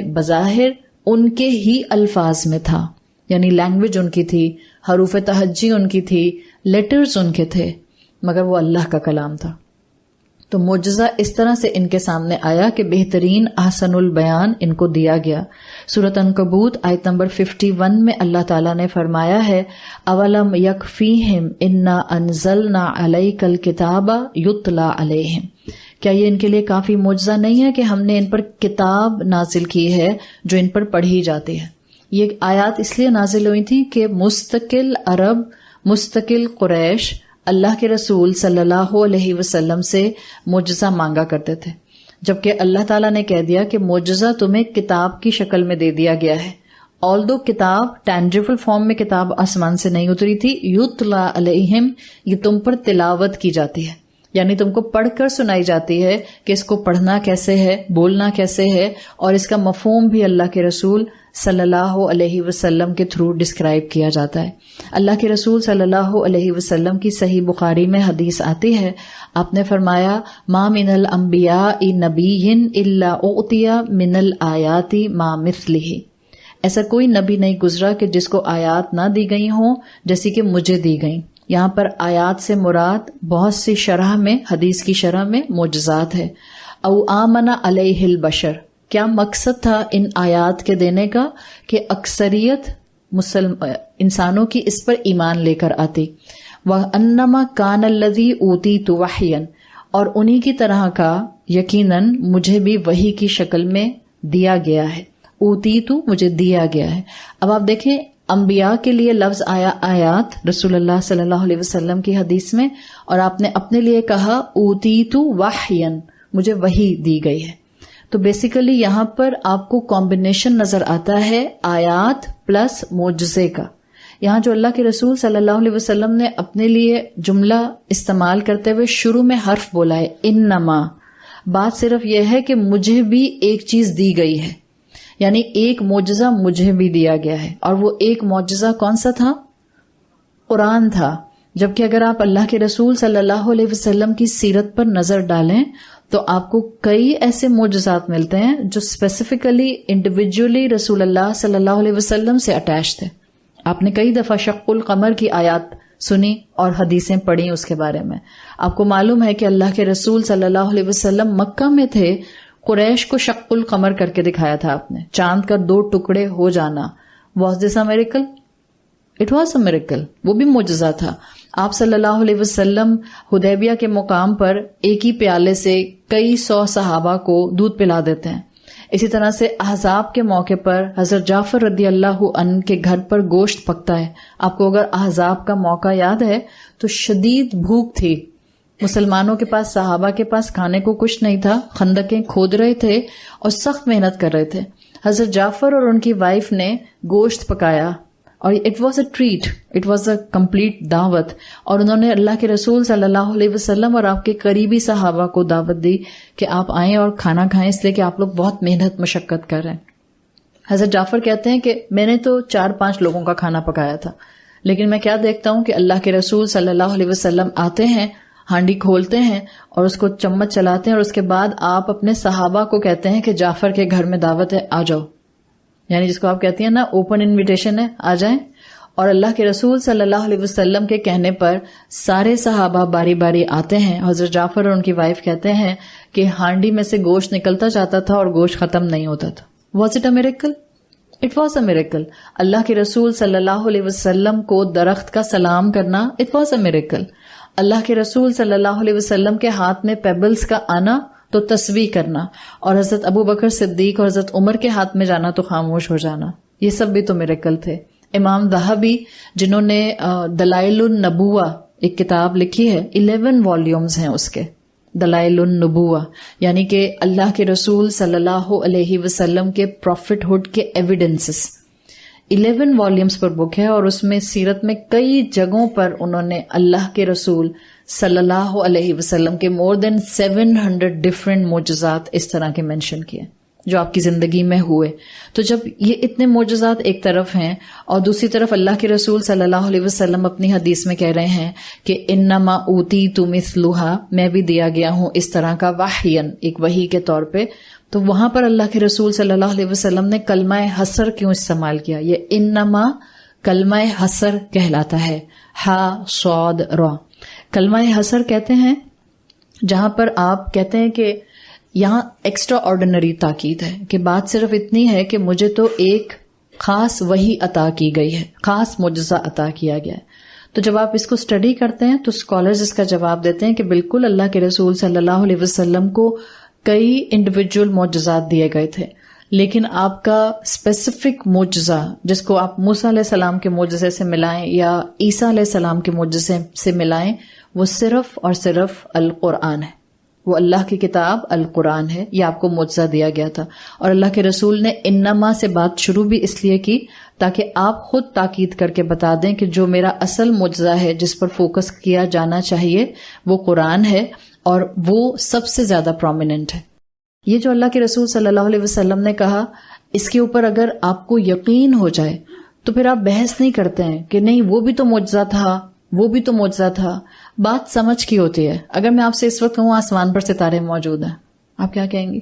بظاہر ان کے ہی الفاظ میں تھا, یعنی لینگویج ان کی تھی, حروف تہجی ان کی تھی, لیٹرز ان کے تھے, مگر وہ اللہ کا کلام تھا. تو معجزہ اس طرح سے ان کے سامنے آیا کہ بہترین احسن البیان ان کو دیا گیا۔ سورۃ عنکبوت آیت نمبر 51 میں اللہ تعالیٰ نے فرمایا ہے اولم یکفیہم انا انزلنا علیک الکتاب یتلی علیہم، کیا یہ ان کے لیے کافی معجزہ نہیں ہے کہ ہم نے ان پر کتاب نازل کی ہے جو ان پر پڑھی جاتی ہے۔ یہ آیات اس لیے نازل ہوئی تھی کہ مستقل عرب، مستقل قریش اللہ کے رسول صلی اللہ علیہ وسلم سے معجزہ مانگا کرتے تھے، جبکہ اللہ تعالیٰ نے کہہ دیا کہ معجزہ تمہیں کتاب کی شکل میں دے دیا گیا ہے۔ آلدو کتاب ٹینجیبل فارم میں کتاب آسمان سے نہیں اتری تھی، یتلی علیہم یہ تم پر تلاوت کی جاتی ہے، یعنی تم کو پڑھ کر سنائی جاتی ہے کہ اس کو پڑھنا کیسے ہے، بولنا کیسے ہے، اور اس کا مفہوم بھی اللہ کے رسول صلی اللہ علیہ وسلم کے تھرو ڈسکرائب کیا جاتا ہے۔ اللہ کے رسول صلی اللہ علیہ وسلم کی صحیح بخاری میں حدیث آتی ہے، آپ نے فرمایا ما من الانبیاء نبی الا اعطی من الآیات ما مثلہ، ایسا کوئی نبی نہیں گزرا کہ جس کو آیات نہ دی گئی ہوں جیسی کہ مجھے دی گئیں۔ یہاں پر آیات سے مراد بہت سی شرح میں، حدیث کی شرح میں معجزات ہے۔ او آمن علیہ البشر، کیا مقصد تھا ان آیات کے دینے کا کہ اکثریت انسانوں کی اس پر ایمان لے کر آتی۔ وَأَنَّمَا كَانَ الَّذِي أُوتِيتُ وَحْيًا، اور انہی کی طرح کا یقیناً مجھے بھی وحی کی شکل میں دیا گیا ہے۔ اوتیتو مجھے دیا گیا ہے۔ اب آپ دیکھیں انبیاء کے لیے لفظ آیا آیات رسول اللہ صلی اللہ علیہ وسلم کی حدیث میں، اور آپ نے اپنے لیے کہا اوتیتو وحیًا، مجھے وحی دی گئی ہے۔ تو بیسیکلی یہاں پر آپ کو کمبینیشن نظر آتا ہے آیات پلس معجزے کا۔ یہاں جو اللہ کے رسول صلی اللہ علیہ وسلم نے اپنے لیے جملہ استعمال کرتے ہوئے شروع میں حرف بولا ہے انما، بات صرف یہ ہے کہ مجھے بھی ایک چیز دی گئی ہے، یعنی ایک معجزہ مجھے بھی دیا گیا ہے، اور وہ ایک معجزہ کون سا تھا؟ قرآن تھا۔ جبکہ اگر آپ اللہ کے رسول صلی اللہ علیہ وسلم کی سیرت پر نظر ڈالیں تو آپ کو کئی ایسے معجزات ملتے ہیں جو اسپیسیفکلی انڈیویجولی رسول اللہ صلی اللہ علیہ وسلم سے اٹیچ تھے۔ آپ نے کئی دفعہ شق القمر کی آیات سنی اور حدیثیں پڑھی اس کے بارے میں۔ آپ کو معلوم ہے کہ اللہ کے رسول صلی اللہ علیہ وسلم مکہ میں تھے، قریش کو شق القمر کر کے دکھایا تھا آپ نے، چاند کا 2 ٹکڑے ہو جانا۔ Was this a miracle? It was a miracle, وہ بھی معجزہ تھا۔ آپ صلی اللہ علیہ وسلم حدیبیہ کے مقام پر ایک ہی پیالے سے کئی 100 صحابہ کو دودھ پلا دیتے ہیں۔ اسی طرح سے احزاب کے موقع پر حضرت جعفر رضی اللہ عنہ کے گھر پر گوشت پکتا ہے۔ آپ کو اگر احزاب کا موقع یاد ہے تو شدید بھوک تھی، مسلمانوں کے پاس، صحابہ کے پاس کھانے کو کچھ نہیں تھا، خندقیں کھود رہے تھے اور سخت محنت کر رہے تھے۔ حضرت جعفر اور ان کی وائف نے گوشت پکایا اور it was a trait, it was a complete دعوت، اور انہوں نے اللہ کے رسول صلی اللہ علیہ وسلم اور آپ کے قریبی صحابہ کو دعوت دی کہ آپ آئیں اور کھانا کھائیں، اس لیے کہ آپ لوگ بہت محنت مشقت کر رہے ہیں۔ حضرت جعفر کہتے ہیں کہ میں نے تو 4-5 لوگوں کا کھانا پکایا تھا، لیکن میں کیا دیکھتا ہوں کہ اللہ کے رسول صلی اللہ علیہ وسلم آتے ہیں، ہانڈی کھولتے ہیں اور اس کو چمچ چلاتے ہیں، اور اس کے بعد آپ اپنے صحابہ کو کہتے ہیں کہ جعفر کے گھر میں دعوت ہے، آ جاؤ، یعنی جس کو آپ کہتی ہیں نا اوپن انویٹیشن ہے، آ جائیں۔ اور اللہ کے رسول صلی اللہ علیہ وسلم کے کہنے پر سارے صحابہ باری باری آتے ہیں۔ حضرت جعفر اور ان کی وائف کہتے ہیں کہ ہانڈی میں سے گوشت نکلتا جاتا تھا اور گوشت ختم نہیں ہوتا تھا۔ Was it a miracle? It was a miracle. اللہ کے رسول صلی اللہ علیہ وسلم کو درخت کا سلام کرنا، اٹ واز اے میریکل۔ اللہ کے رسول صلی اللہ علیہ وسلم کے ہاتھ میں پیبلز کا آنا تو تسبیح کرنا، اور حضرت ابو بکر صدیق اور حضرت عمر کے ہاتھ میں جانا تو خاموش ہو جانا، یہ سب بھی تو میریکل تھے۔ امام ذہبی جنہوں نے دلائل النبوہ ایک کتاب لکھی ہے، 11 والیومز ہیں اس کے، دلائل النبوہ، یعنی کہ اللہ کے رسول صلی اللہ علیہ وسلم کے پروفٹ ہوڈ کے ایویڈنسز، 11 والیومز پر بک ہے، اور اس میں سیرت میں کئی جگہوں پر انہوں نے اللہ کے رسول صلی اللہ علیہ وسلم کے more than 700 ڈفرینٹ معجزات اس طرح کے مینشن کیے جو آپ کی زندگی میں ہوئے۔ تو جب یہ اتنے معجزات ایک طرف ہیں اور دوسری طرف اللہ کے رسول صلی اللہ علیہ وسلم اپنی حدیث میں کہہ رہے ہیں کہ انما اوتیت مثلھا، میں بھی دیا گیا ہوں اس طرح کا وحیًا، ایک وحی کے طور پہ، تو وہاں پر اللہ کے رسول صلی اللہ علیہ وسلم نے کلمہ حصر کیوں استعمال کیا؟ یہ انما کلمہ حصر کہلاتا ہے، ہا صاد را۔ کلمہ حصر کہتے ہیں جہاں پر آپ کہتے ہیں کہ یہاں ایکسٹرا آرڈینری تاکید ہے کہ بات صرف اتنی ہے کہ مجھے تو ایک خاص وحی عطا کی گئی ہے، خاص معجزہ عطا کیا گیا ہے. تو جب آپ اس کو اسٹڈی کرتے ہیں تو اسکالرز اس کا جواب دیتے ہیں کہ بالکل اللہ کے رسول صلی اللہ علیہ وسلم کو کئی انڈیویجول معجزات دیے گئے تھے، لیکن آپ کا اسپیسیفک معجزہ جس کو آپ موسیٰ علیہ السلام کے معجزے سے ملائیں یا عیسیٰ علیہ السلام کے معجزے سے ملائیں، وہ صرف اور صرف القرآن ہے. وہ اللہ کی کتاب القرآن ہے، یہ آپ کو معجزہ دیا گیا تھا. اور اللہ کے رسول نے انما سے بات شروع بھی اس لیے کی تاکہ آپ خود تاکید کر کے بتا دیں کہ جو میرا اصل معجزہ ہے جس پر فوکس کیا جانا چاہیے وہ قرآن ہے، اور وہ سب سے زیادہ پرومیننٹ ہے. یہ جو اللہ کے رسول صلی اللہ علیہ وسلم نے کہا، اس کے اوپر اگر آپ کو یقین ہو جائے تو پھر آپ بحث نہیں کرتے ہیں کہ نہیں وہ بھی تو معجزہ تھا، وہ بھی تو معجزہ تھا. بات سمجھ کی ہوتی ہے. اگر میں آپ سے اس وقت کہوں آسمان پر ستارے موجود ہیں، آپ کیا کہیں گی؟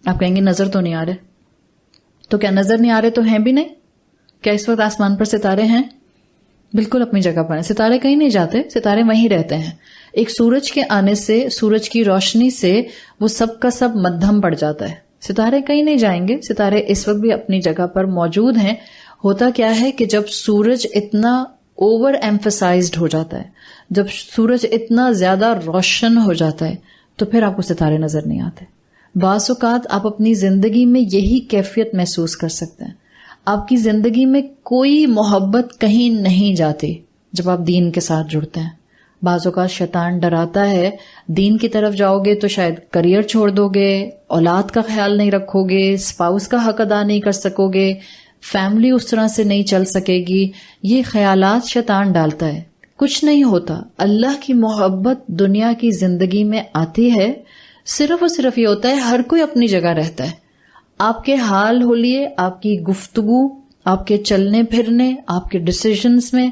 آپ کہیں گے نظر تو نہیں آ رہے. تو کیا نظر نہیں آ رہے تو ہیں بھی نہیں؟ کیا اس وقت آسمان پر ستارے ہیں؟ بالکل اپنی جگہ پر ہیں. ستارے کہیں نہیں جاتے، ستارے وہیں رہتے ہیں. ایک سورج کے آنے سے، سورج کی روشنی سے وہ سب کا سب مدھم پڑ جاتا ہے. ستارے کہیں نہیں جائیں گے، ستارے اس وقت بھی اپنی جگہ پر موجود ہیں. ہوتا کیا ہے کہ جب سورج اتنا اوور ایمفسائزڈ ہو جاتا ہے، جب سورج اتنا زیادہ روشن ہو جاتا ہے تو پھر آپ کو ستارے نظر نہیں آتے. بعض اوقات آپ اپنی زندگی میں یہی کیفیت محسوس کر سکتے ہیں. آپ کی زندگی میں کوئی محبت کہیں نہیں جاتی جب آپ دین کے ساتھ جڑتے ہیں. بعض اوقات شیطان ڈراتا ہے دین کی طرف جاؤ گے تو شاید کریئر چھوڑ دو گے، اولاد کا خیال نہیں رکھو گے، اسپاؤس کا حق ادا نہیں کر سکو گے، فیملی اس طرح سے نہیں چل سکے گی. یہ خیالات شیطان ڈالتا ہے. کچھ نہیں ہوتا. اللہ کی محبت دنیا کی زندگی میں آتی ہے، صرف اور صرف یہ ہوتا ہے ہر کوئی اپنی جگہ رہتا ہے. آپ کے حال ہو لیے، آپ کی گفتگو، آپ کے چلنے پھرنے، آپ کے ڈیسیژنز میں،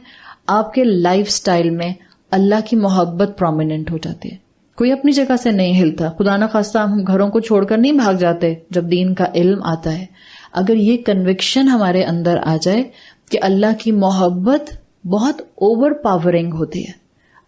آپ کے لائف سٹائل میں اللہ کی محبت پرومیننٹ ہو جاتی ہے. کوئی اپنی جگہ سے نہیں ہلتا. خدا نہ خواستہ ہم گھروں کو چھوڑ کر نہیں بھاگ جاتے جب دین کا علم آتا ہے. اگر یہ کنوکشن ہمارے اندر آ جائے کہ اللہ کی محبت بہت اوور پاورنگ ہوتی ہے،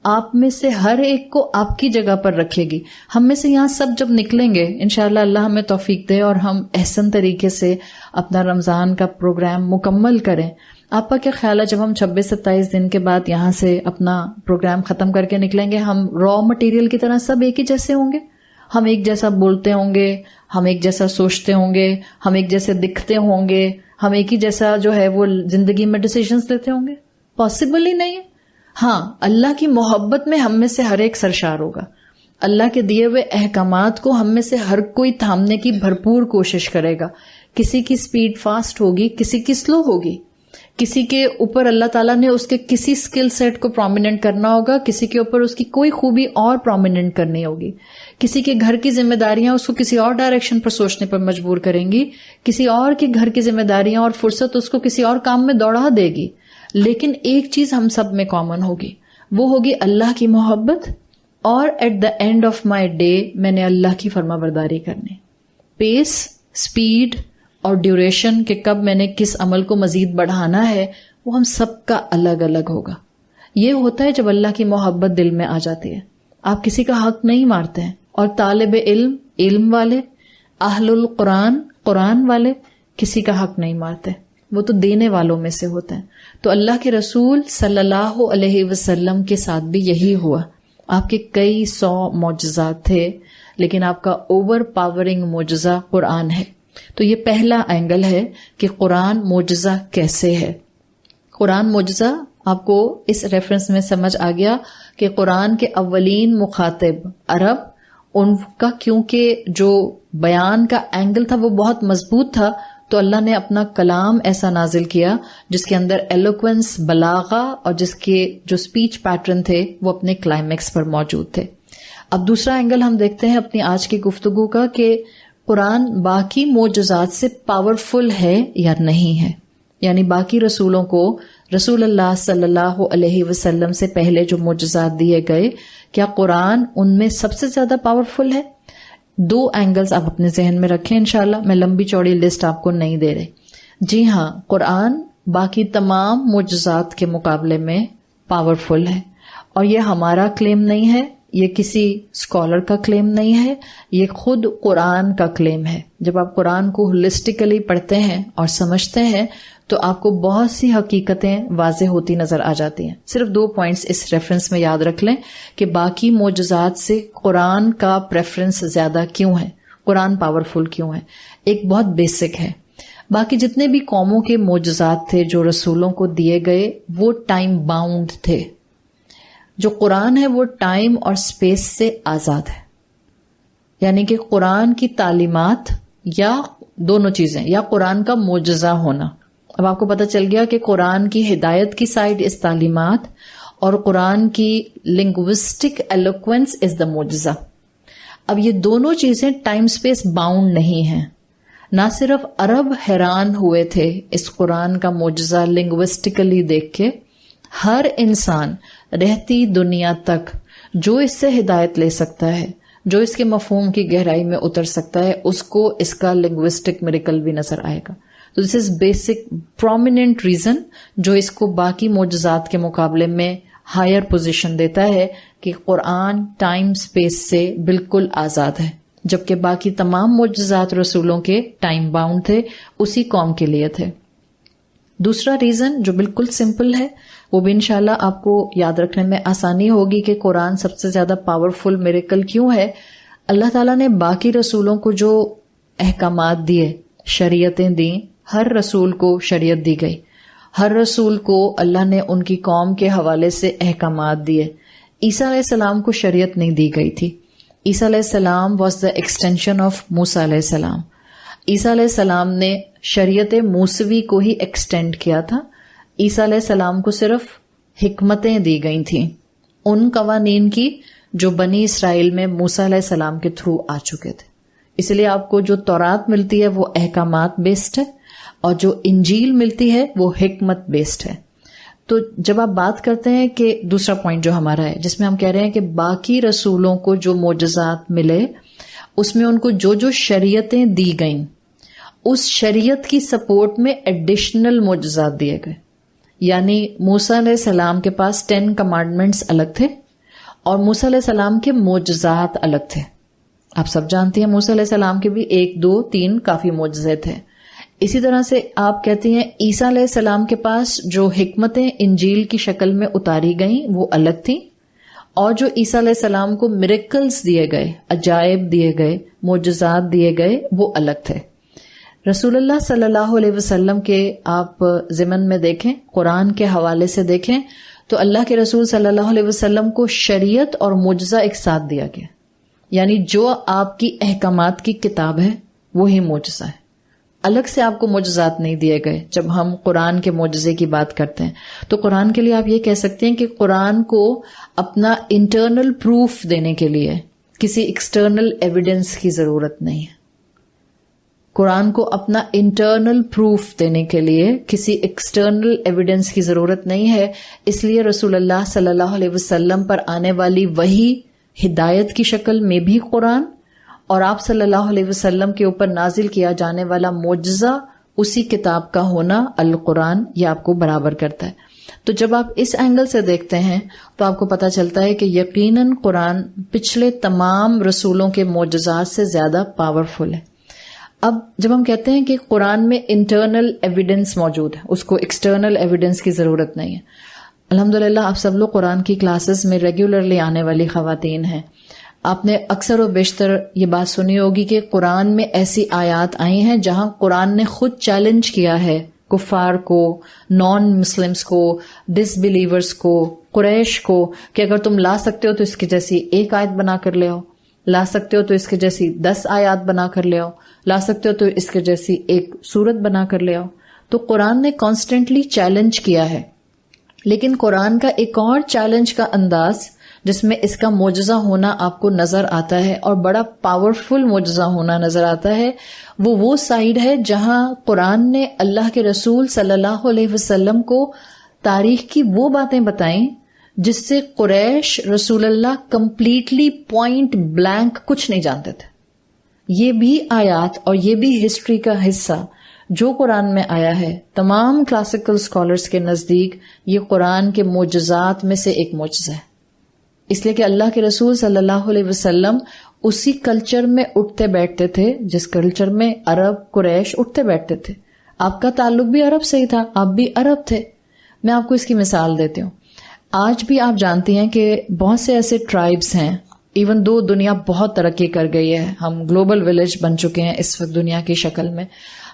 آپ میں سے ہر ایک کو آپ کی جگہ پر رکھے گی. ہم میں سے یہاں سب جب نکلیں گے انشاءاللہ اللہ ہمیں توفیق دے اور ہم احسن طریقے سے اپنا رمضان کا پروگرام مکمل کریں. آپ کا کیا خیال ہے جب ہم 26-27 دن کے بعد یہاں سے اپنا پروگرام ختم کر کے نکلیں گے، ہم را مٹیریل کی طرح سب ایک ہی جیسے ہوں گے؟ ہم ایک جیسا بولتے ہوں گے، ہم ایک جیسا سوچتے ہوں گے، ہم ایک جیسے دکھتے ہوں گے، ہم ایک ہی جیسا جو ہے وہ زندگی میں ڈیسیژنز لیتے ہوں گے؟ پاسبل ہی نہیں ہے. ہاں، اللہ کی محبت میں ہم میں سے ہر ایک سرشار ہوگا. اللہ کے دیے ہوئے احکامات کو ہم میں سے ہر کوئی تھامنے کی بھرپور کوشش کرے گا. کسی کی سپیڈ فاسٹ ہوگی، کسی کی سلو ہوگی. کسی کے اوپر اللہ تعالیٰ نے اس کے کسی سکل سیٹ کو پرومیننٹ کرنا ہوگا، کسی کے اوپر اس کی کوئی خوبی اور پرومیننٹ کرنی ہوگی. کسی کے گھر کی ذمہ داریاں اس کو کسی اور ڈائریکشن پر سوچنے پر مجبور کریں گی، کسی اور کے گھر کی ذمہ داریاں اور فرصت اس کو کسی اور کام میں دوڑا دے گی. لیکن ایک چیز ہم سب میں کامن ہوگی، وہ ہوگی اللہ کی محبت، اور at the end of my day میں نے اللہ کی فرما برداری کرنی. پیس، سپیڈ اور ڈیوریشن کہ کب میں نے کس عمل کو مزید بڑھانا ہے وہ ہم سب کا الگ الگ ہوگا. یہ ہوتا ہے جب اللہ کی محبت دل میں آ جاتی ہے. آپ کسی کا حق نہیں مارتے ہیں. اور طالب علم، علم والے، اہل القرآن، قرآن والے کسی کا حق نہیں مارتے، وہ تو دینے والوں میں سے ہوتے ہیں. تو اللہ کے رسول صلی اللہ علیہ وسلم کے ساتھ بھی یہی ہوا. آپ کے کئی 100 معجزات تھے، لیکن آپ کا اوور پاورنگ معجزہ قرآن ہے. تو یہ پہلا اینگل ہے کہ قرآن معجزہ کیسے ہے. قرآن معجزہ آپ کو اس ریفرنس میں سمجھ آ گیا کہ قرآن کے اولین مخاطب عرب، ان کا کیونکہ جو بیان کا اینگل تھا وہ بہت مضبوط تھا، تو اللہ نے اپنا کلام ایسا نازل کیا جس کے اندر ایلوکوینس، بلاغہ، اور جس کے جو سپیچ پیٹرن تھے وہ اپنے کلائمیکس پر موجود تھے. اب دوسرا اینگل ہم دیکھتے ہیں اپنی آج کی گفتگو کا کہ قرآن باقی معجزات سے پاورفل ہے یا نہیں ہے. یعنی باقی رسولوں کو رسول اللہ صلی اللہ علیہ وسلم سے پہلے جو معجزات دیے گئے، کیا قرآن ان میں سب سے زیادہ پاورفل ہے؟ 2 اینگلز آپ اپنے ذہن میں رکھیں انشاءاللہ. میں لمبی چوڑی لسٹ آپ کو نہیں دے رہے. جی ہاں، قرآن باقی تمام معجزات کے مقابلے میں پاورفل ہے. اور یہ ہمارا کلیم نہیں ہے، یہ کسی اسکالر کا کلیم نہیں ہے، یہ خود قرآن کا کلیم ہے۔ جب آپ قرآن کو ہولسٹیکلی پڑھتے ہیں اور سمجھتے ہیں تو آپ کو بہت سی حقیقتیں واضح ہوتی نظر آ جاتی ہیں۔ صرف 2 پوائنٹس اس ریفرنس میں یاد رکھ لیں کہ باقی معجزات سے قرآن کا پریفرنس زیادہ کیوں ہے، قرآن پاورفل کیوں ہے۔ ایک بہت بیسک ہے، باقی جتنے بھی قوموں کے معجزات تھے جو رسولوں کو دیے گئے وہ ٹائم باؤنڈ تھے۔ جو قرآن ہے وہ ٹائم اور اسپیس سے آزاد ہے، یعنی کہ قرآن کی تعلیمات یا دونوں چیزیں، یا قرآن کا معجزہ ہونا۔ اب آپ کو پتہ چل گیا کہ قرآن کی ہدایت کی سائڈ اس تعلیمات اور قرآن کی لنگوسٹک ایلوکوینس از دا معجزہ۔ اب یہ دونوں چیزیں ٹائم اسپیس باؤنڈ نہیں ہیں۔ نہ صرف عرب حیران ہوئے تھے اس قرآن کا معجزہ لنگوسٹکلی دیکھ کے، ہر انسان رہتی دنیا تک جو اس سے ہدایت لے سکتا ہے، جو اس کے مفہوم کی گہرائی میں اتر سکتا ہے، اس کو اس کا لنگوسٹک میریکل بھی نظر آئے گا۔ تو دس از بیسک پرومیننٹ ریزن جو اس کو باقی معجزات کے مقابلے میں ہائر پوزیشن دیتا ہے کہ قرآن ٹائم اسپیس سے بالکل آزاد ہے، جبکہ باقی تمام معجزات رسولوں کے ٹائم باؤنڈ تھے، اسی قوم کے لیے تھے۔ دوسرا ریزن جو بالکل سمپل ہے، وہ بھی انشاءاللہ آپ کو یاد رکھنے میں آسانی ہوگی کہ قرآن سب سے زیادہ پاورفل میریکل کیوں ہے۔ اللہ تعالیٰ نے باقی رسولوں کو جو احکامات دیے، شریعتیں دیں، ہر رسول کو شریعت دی گئی، ہر رسول کو اللہ نے ان کی قوم کے حوالے سے احکامات دیے۔ عیسیٰ علیہ السلام کو شریعت نہیں دی گئی تھی۔ عیسیٰ علیہ السلام واز دا ایکسٹینشن آف موسیٰ علیہ السلام۔ عیسیٰ علیہ السلام نے شریعت موسوی کو ہی ایکسٹینڈ کیا تھا۔ عیسیٰ علیہ السلام کو صرف حکمتیں دی گئی تھیں، ان قوانین کی جو بنی اسرائیل میں موسیٰ علیہ السلام کے تھرو آ چکے تھے۔ اس لیے آپ کو جو تورات ملتی ہے وہ احکامات بیسڈ ہے، اور جو انجیل ملتی ہے وہ حکمت بیسڈ ہے۔ تو جب آپ بات کرتے ہیں کہ دوسرا پوائنٹ جو ہمارا ہے جس میں ہم کہہ رہے ہیں کہ باقی رسولوں کو جو معجزات ملے اس میں ان کو جو جو شریعتیں دی گئیں، اس شریعت کی سپورٹ میں ایڈیشنل معجزات دیے گئے۔ یعنی موسیٰ علیہ السلام کے پاس 10 کمانڈمنٹس الگ تھے اور موسیٰ علیہ السلام کے معجزات الگ تھے۔ آپ سب جانتے ہیں موسیٰ علیہ السلام کے بھی 1 2 3 کافی معجزے تھے۔ اسی طرح سے آپ کہتے ہیں عیسیٰ علیہ السلام کے پاس جو حکمتیں انجیل کی شکل میں اتاری گئیں وہ الگ تھیں، اور جو عیسیٰ علیہ السلام کو میریکلز دیے گئے، عجائب دیے گئے، معجزات دیے گئے، وہ الگ تھے۔ رسول اللہ صلی اللہ علیہ وسلم کے آپ ضمن میں دیکھیں، قرآن کے حوالے سے دیکھیں تو اللہ کے رسول صلی اللہ علیہ وسلم کو شریعت اور معجزہ ایک ساتھ دیا گیا، یعنی جو آپ کی احکامات کی کتاب ہے وہی معجزہ ہے، الگ سے آپ کو معجزات نہیں دیے گئے۔ جب ہم قرآن کے معجزے کی بات کرتے ہیں تو قرآن کے لیے آپ یہ کہہ سکتے ہیں کہ قرآن کو اپنا انٹرنل پروف دینے کے لیے کسی ایکسٹرنل ایویڈنس کی ضرورت نہیں ہے۔ قرآن کو اپنا انٹرنل پروف دینے کے لیے کسی ایکسٹرنل ایویڈنس کی ضرورت نہیں ہے، اس لیے رسول اللہ صلی اللہ علیہ وسلم پر آنے والی وحی ہدایت کی شکل میں بھی قرآن، اور آپ صلی اللہ علیہ وسلم کے اوپر نازل کیا جانے والا معجزہ اسی کتاب کا ہونا القرآن، یہ آپ کو برابر کرتا ہے۔ تو جب آپ اس اینگل سے دیکھتے ہیں تو آپ کو پتہ چلتا ہے کہ یقیناً قرآن پچھلے تمام رسولوں کے معجزات سے زیادہ پاورفل ہے۔ اب جب ہم کہتے ہیں کہ قرآن میں انٹرنل ایویڈنس موجود ہے، اس کو ایکسٹرنل ایویڈنس کی ضرورت نہیں ہے۔ الحمدللہ آپ سب لوگ قرآن کی کلاسز میں ریگولرلی آنے والی خواتین ہیں، آپ نے اکثر و بیشتر یہ بات سنی ہوگی کہ قرآن میں ایسی آیات آئی ہیں جہاں قرآن نے خود چیلنج کیا ہے کفار کو، نان مسلمز کو، ڈس بلیورز کو، قریش کو، کہ اگر تم لا سکتے ہو تو اس کی جیسی ایک آیت بنا کر لے آؤ، لا سکتے ہو تو اس کے جیسی 10 آیات بنا کر لے آؤ، لا سکتے ہو تو اس کے جیسی ایک سورت بنا کر لے آؤ۔ تو قرآن نے کانسٹنٹلی چیلنج کیا ہے، لیکن قرآن کا ایک اور چیلنج کا انداز جس میں اس کا معجزہ ہونا آپ کو نظر آتا ہے اور بڑا پاورفل معجزہ ہونا نظر آتا ہے، وہ سائیڈ ہے جہاں قرآن نے اللہ کے رسول صلی اللہ علیہ وسلم کو تاریخ کی وہ باتیں بتائیں جس سے قریش رسول اللہ کمپلیٹلی پوائنٹ بلینک کچھ نہیں جانتے تھے۔ یہ بھی آیات اور یہ بھی ہسٹری کا حصہ جو قرآن میں آیا ہے، تمام کلاسیکل اسکالرز کے نزدیک یہ قرآن کے معجزات میں سے ایک معجزہ ہے۔ اس لیے کہ اللہ کے رسول صلی اللہ علیہ وسلم اسی کلچر میں اٹھتے بیٹھتے تھے جس کلچر میں عرب قریش اٹھتے بیٹھتے تھے. آپ کا تعلق بھی عرب سے ہی تھا, آپ بھی عرب تھے. میں آپ کو اس کی مثال دیتی ہوں. آج بھی آپ جانتی ہیں کہ بہت سے ایسے ٹرائبس ہیں, ایون دو دنیا بہت ترقی کر گئی ہے, ہم گلوبل ولیج بن چکے ہیں اس وقت دنیا کی شکل میں.